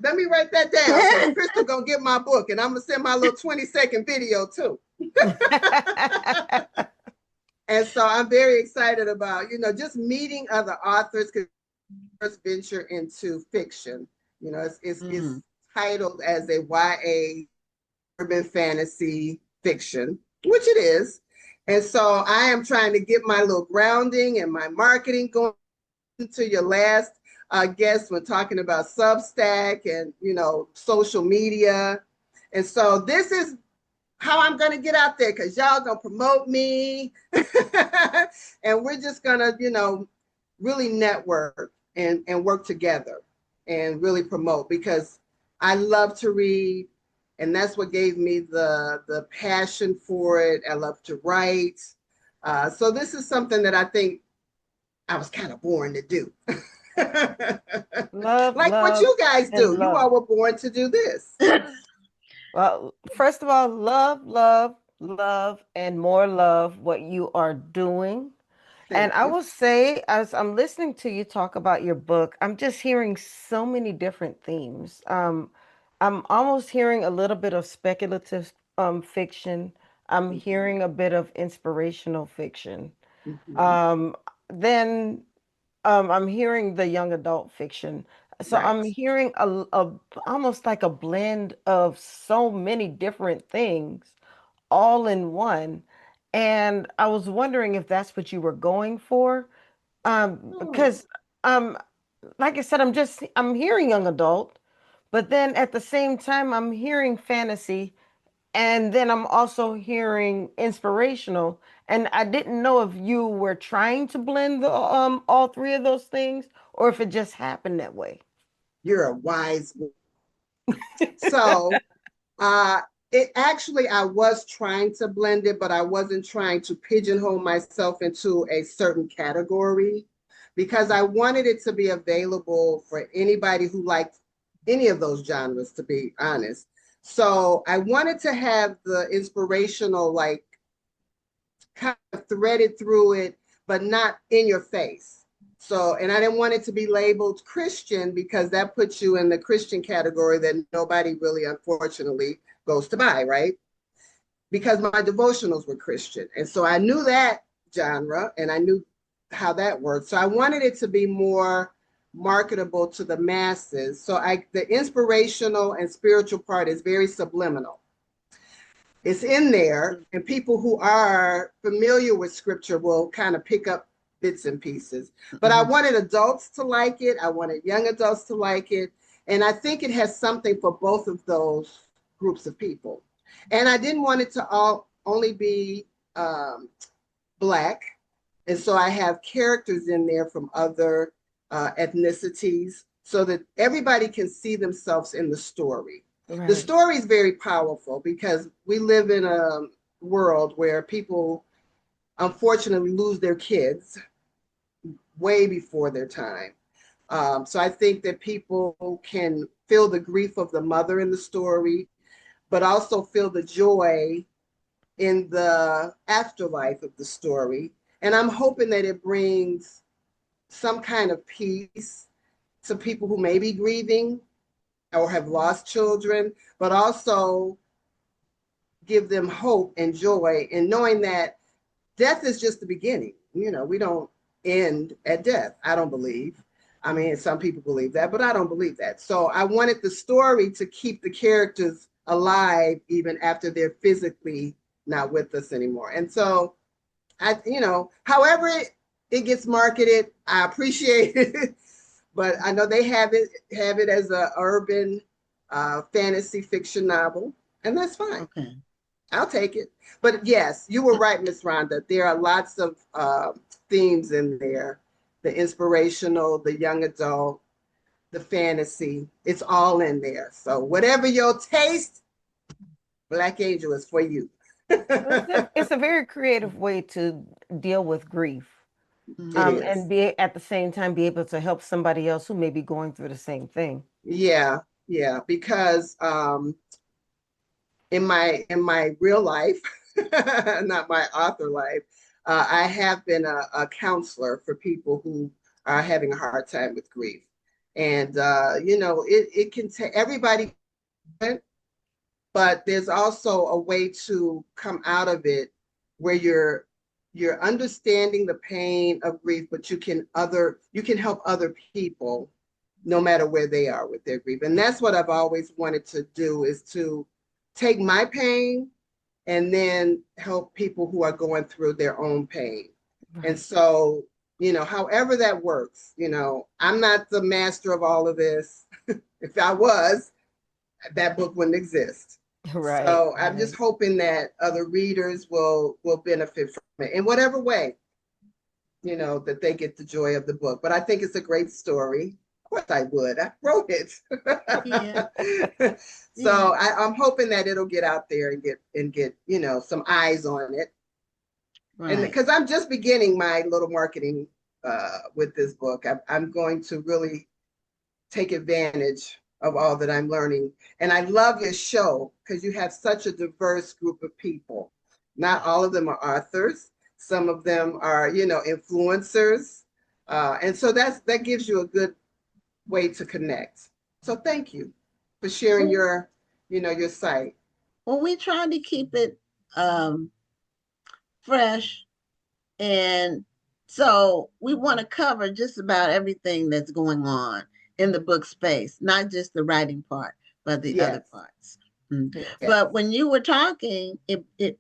let me write that down. Crystal going to get my book, and I'm going to send my little 20-second video too. And so I'm very excited about, just meeting other authors, because first venture into fiction. It's titled as a YA urban fantasy fiction, which it is. And so I am trying to get my little grounding and my marketing going to your last guest when talking about Substack and, social media. And so this is how I'm going to get out there, because y'all going to promote me. And we're just going to, really network and work together and really promote, because I love to read. And that's what gave me the passion for it. I love to write. So this is something that I think I was kind of born to do. Love, like love, what you guys do. and You love. all were born to do this. Well, first of all, love, love, love, and more love what you are doing. And I will say, as I'm listening to you talk about your book, I'm just hearing so many different themes. I'm almost hearing a little bit of speculative fiction. I'm hearing a bit of inspirational fiction. Then I'm hearing the young adult fiction. So I'm hearing a almost like a blend of so many different things all in one. And I was wondering if that's what you were going for. Because like I said, I'm hearing young adult, but then at the same time I'm hearing fantasy, and then I'm also hearing inspirational. And I didn't know if you were trying to blend the all three of those things, or if it just happened that way. You're a wise one. So it actually, I was trying to blend it, but I wasn't trying to pigeonhole myself into a certain category, because I wanted it to be available for anybody who liked any of those genres, to be honest. So I wanted to have the inspirational, like, kind of threaded through it, but not in your face. So, and I didn't want it to be labeled Christian, because that puts you in the Christian category that nobody really, unfortunately, goes to buy, right? Because my devotionals were Christian. And so I knew that genre and I knew how that worked. So I wanted it to be more marketable to the masses. So the inspirational and spiritual part is very subliminal. It's in there, and people who are familiar with scripture will kind of pick up bits and pieces. But I wanted adults to like it. I wanted young adults to like it. And I think it has something for both of those groups of people. And I didn't want it to only be Black. And so I have characters in there from other ethnicities, so that everybody can see themselves in the story. Right. The story is very powerful, because we live in a world where people unfortunately lose their kids way before their time. So I think that people can feel the grief of the mother in the story, but also feel the joy in the afterlife of the story. And I'm hoping that it brings some kind of peace to people who may be grieving or have lost children, but also give them hope and joy in knowing that death is just the beginning. You know, we don't end at death. I don't believe. I mean, some people believe that, but I don't believe that. So I wanted the story to keep the characters alive even after they're physically not with us anymore. And so however it gets marketed, I appreciate it. But I know they have it as a urban fantasy fiction novel, and that's fine. Okay. I'll take it. But yes, you were right, Miss Rhonda. There are lots of themes in there. The inspirational, the young adult, the fantasy. It's all in there. So whatever your taste, Black Angel is for you. It's a very creative way to deal with grief. And be at the same time be able to help somebody else who may be going through the same thing. Yeah, because in my real life, not my author life, I have been a counselor for people who are having a hard time with grief. And it can take everybody, but there's also a way to come out of it where you're understanding the pain of grief, but you can help other people no matter where they are with their grief. And that's what I've always wanted to do, is to take my pain and then help people who are going through their own pain. Right. And so, however that works, I'm not the master of all of this. If I was, that book wouldn't exist. Right. So I'm just hoping that other readers will benefit from it in whatever way, that they get the joy of the book. But I think it's a great story. Of course I would. I wrote it. Yeah. So yeah. I'm hoping that it'll get out there and get some eyes on it. Right. And because I'm just beginning my little marketing with this book, I'm going to really take advantage of all that I'm learning. And I love your show because you have such a diverse group of people. Not all of them are authors. Some of them are, influencers. And so that gives you a good way to connect. So thank you for sharing your site. Well, we try to keep it fresh. And so we want to cover just about everything that's going on in the book space, not just the writing part, but the other parts. Mm-hmm. Yes. But when you were talking, it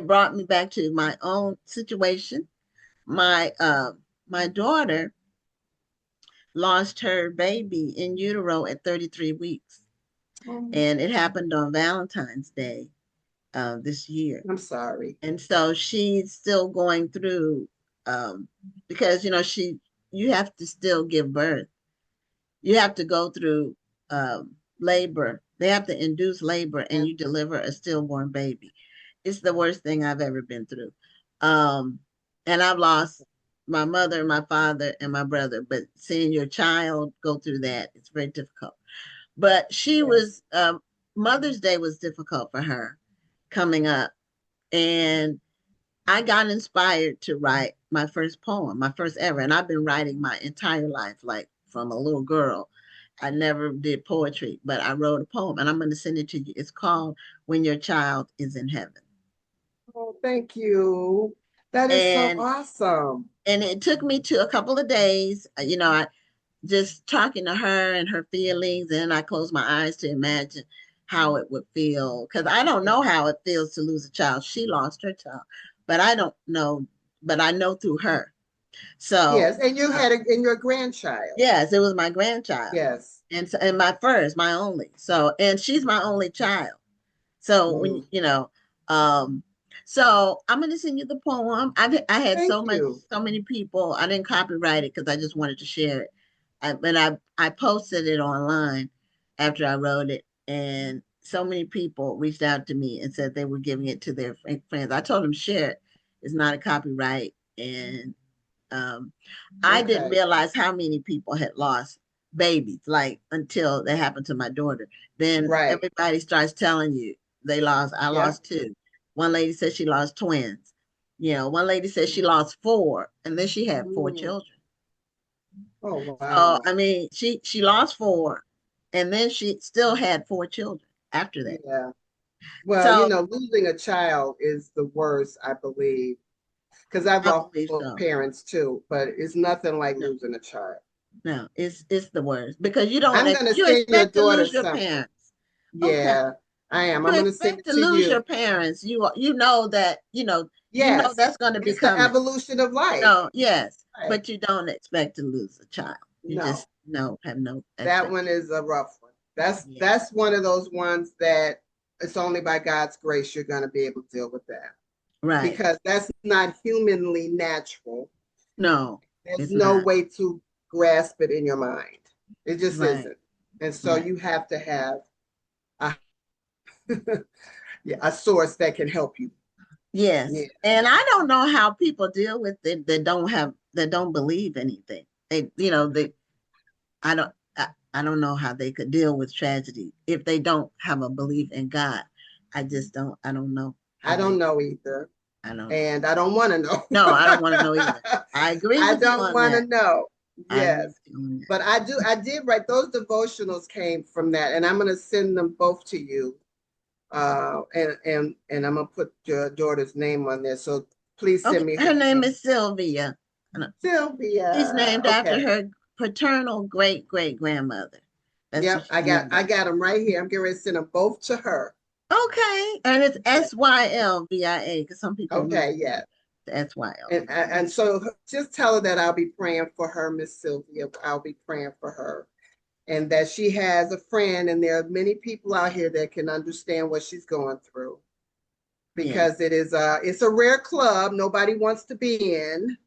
brought me back to my own situation. My daughter lost her baby in utero at 33 weeks. And it happened on Valentine's Day this year. I'm sorry. And so she's still going through because you have to still give birth. You have to go through labor. They have to induce labor and you deliver a stillborn baby. It's the worst thing I've ever been through. And I've lost my mother, my father, and my brother, but seeing your child go through that, it's very difficult. But she was, Mother's Day was difficult for her coming up. And I got inspired to write my first poem, my first ever. And I've been writing my entire life, like from a little girl. I never did poetry, but I wrote a poem and I'm going to send it to you. It's called When Your Child is in Heaven. Oh, thank you. That is so awesome. And it took me to a couple of days, I just talking to her and her feelings, and I closed my eyes to imagine how it would feel, because I don't know how it feels to lose a child. She lost her child, but I don't know, but I know through her. So yes, and you had your grandchild. Yes, it was my grandchild. Yes, and my first, my only. So, and she's my only child. So when so I'm going to send you the poem. I had so many people. I didn't copyright it because I just wanted to share it. But I posted it online after I wrote it, and so many people reached out to me and said they were giving it to their friends. I told them share it. It's not a copyright, and I didn't realize how many people had lost babies, like until they happen to my daughter. Then Right. everybody starts telling you I lost two. One lady said she lost twins. One lady said she lost four, and then she had four children. Oh, So wow. I mean, she lost four, and then she still had four children after that. Yeah. Well, So losing a child is the worst, I believe, because I've I believe lost so. parents too, but it's nothing like No. losing a child. No, it's the worst because you I'm don't gonna you send your expect to daughter lose your something. parents. Okay. Yeah, I am. I'm You gonna send expect it to to lose your you. parents. You know that, Yes, that's going to be it's the coming. evolution of life. Yes, Right. but you don't expect to lose a child. You No. just have no That one is a rough one. That's Yeah. one of those ones that it's only by God's grace you're gonna be able to deal with that. Right. Because that's not humanly natural. No, There's it's no not. way to grasp it in your mind. It just Right. isn't. And so Right. you have to have a, a source that can help you. Yes. Yeah. And I don't know how people deal with it that don't believe anything. I don't I don't know how they could deal with tragedy if they don't have a belief in God. I don't know. I don't know either. I don't know. And I don't want to know. No, I don't want to know either. I agree with you on that. I don't want to know. Yes. That. But I did write those devotionals came from that, and I'm going to send them both to you. And I'm going to put your daughter's name on there. So please send me her name is Sylvia. Sylvia. She's named after her paternal great grandmother. Yep, I got them right here. I'm getting ready to send them both to her. Okay, and it's SYLVIA because some people. Okay, yeah. SYL. And so just tell her that I'll be praying for her, Miss Sylvia. I'll be praying for her, and that she has a friend, and there are many people out here that can understand what she's going through. Because it's a rare club. Nobody wants to be in,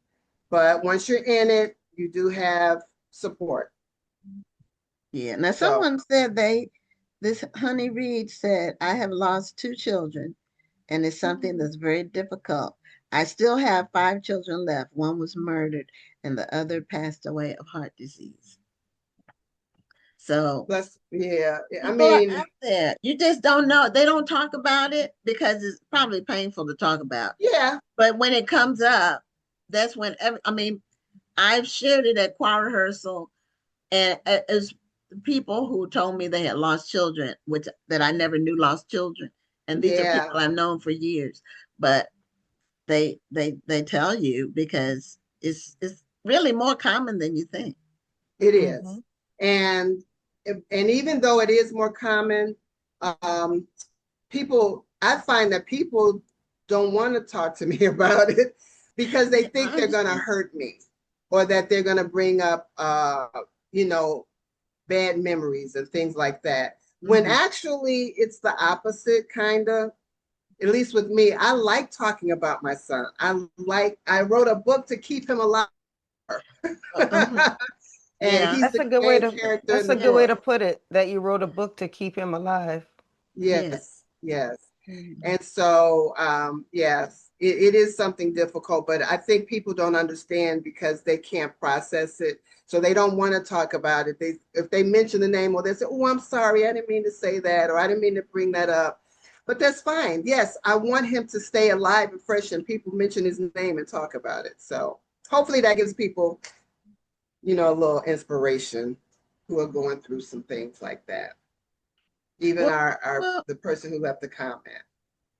but once you're in it, you do have support. Yeah. Now someone said this Honey Reed said, I have lost two children, and it's something that's very difficult. I still have 5 children left. One was murdered, and the other passed away of heart disease. So I mean, out there, you just don't know. They don't talk about it because it's probably painful to talk about. Yeah. But when it comes up, that's when I've shared it at choir rehearsal, and as people who told me they had lost children, that I never knew lost children, and these are people I've known for years, but they tell you because it's really more common than you think. It is. And even though it is more common, I find that people don't want to talk to me about it because they think they're going to hurt me, or that they're going to bring up, bad memories and things like that. When actually it's the opposite, kind of. At least with me, I like talking about my son. I wrote a book to keep him alive. And he's that's a good way to that's a good way to put it, that you wrote a book to keep him alive. Yes. And so yes, it is something difficult, but I think people don't understand because they can't process it, so they don't want to talk about it. If they mention the name, or they say, oh, I'm sorry, I didn't mean to say that, or I didn't mean to bring that up. But that's fine. Yes, I want him to stay alive and fresh, and people mention his name and talk about it. So hopefully that gives people, a little inspiration who are going through some things like that. Even the person who left the comment.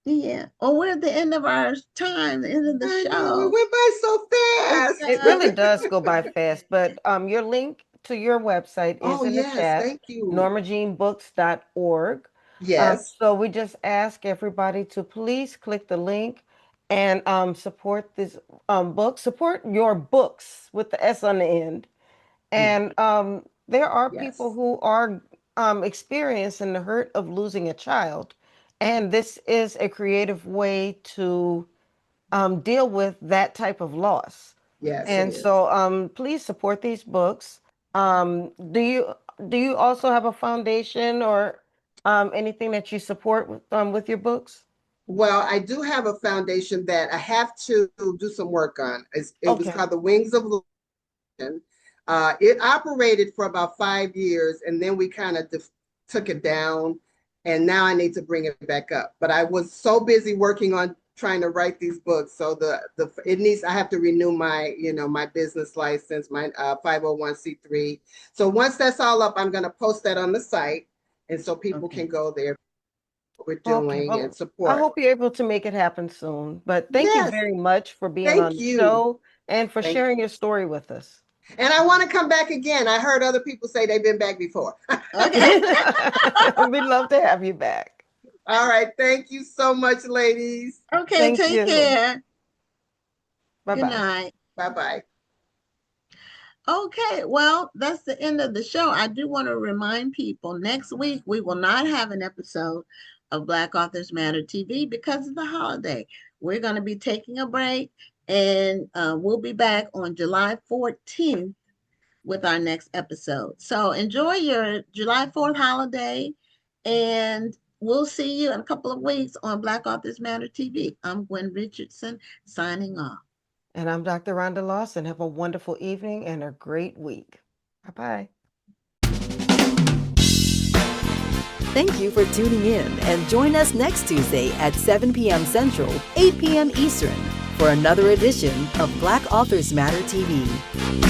Yeah. Oh, we're at the end of our time, the end of the show. It went by so fast. It really does go by fast. But your link to your website is in the chat. Thank you. normajeanbooks.org. Yes. So we just ask everybody to please click the link and support this book. Support your books with the S on the end. And there are people who are experiencing the hurt of losing a child. And this is a creative way to deal with that type of loss. Yes. And so please support these books. Do you also have a foundation or anything that you support with your books? Well, I do have a foundation that I have to do some work on. It was called the Wings of Illusion. It operated for about 5 years, and then we kind of took it down, and now I need to bring it back up. But I was so busy working on trying to write these books, so I have to renew my my business license, my 501c3. So once that's all up, I'm going to post that on the site, and so people can go there. What we're doing and support. I hope you're able to make it happen soon. But thank you very much for being on the show and for sharing your story with us. And I want to come back again. I heard other people say they've been back before. Okay. We'd love to have you back. All right. Thank you so much, ladies. Okay. Take care. Bye-bye. Good night. Bye-bye. Okay, well, that's the end of the show. I do want to remind people next week we will not have an episode of Black Authors Matter TV because of the holiday. We're going to be taking a break, and we'll be back on July 14th with our next episode. So enjoy your July 4th holiday, and we'll see you in a couple of weeks on Black Authors Matter TV. I'm Gwen Richardson signing off. And I'm Dr. Rhonda Lawson. Have a wonderful evening and a great week. Bye-bye. Thank you for tuning in, and join us next Tuesday at 7 p.m. Central, 8 p.m. Eastern for another edition of Black Authors Matter TV.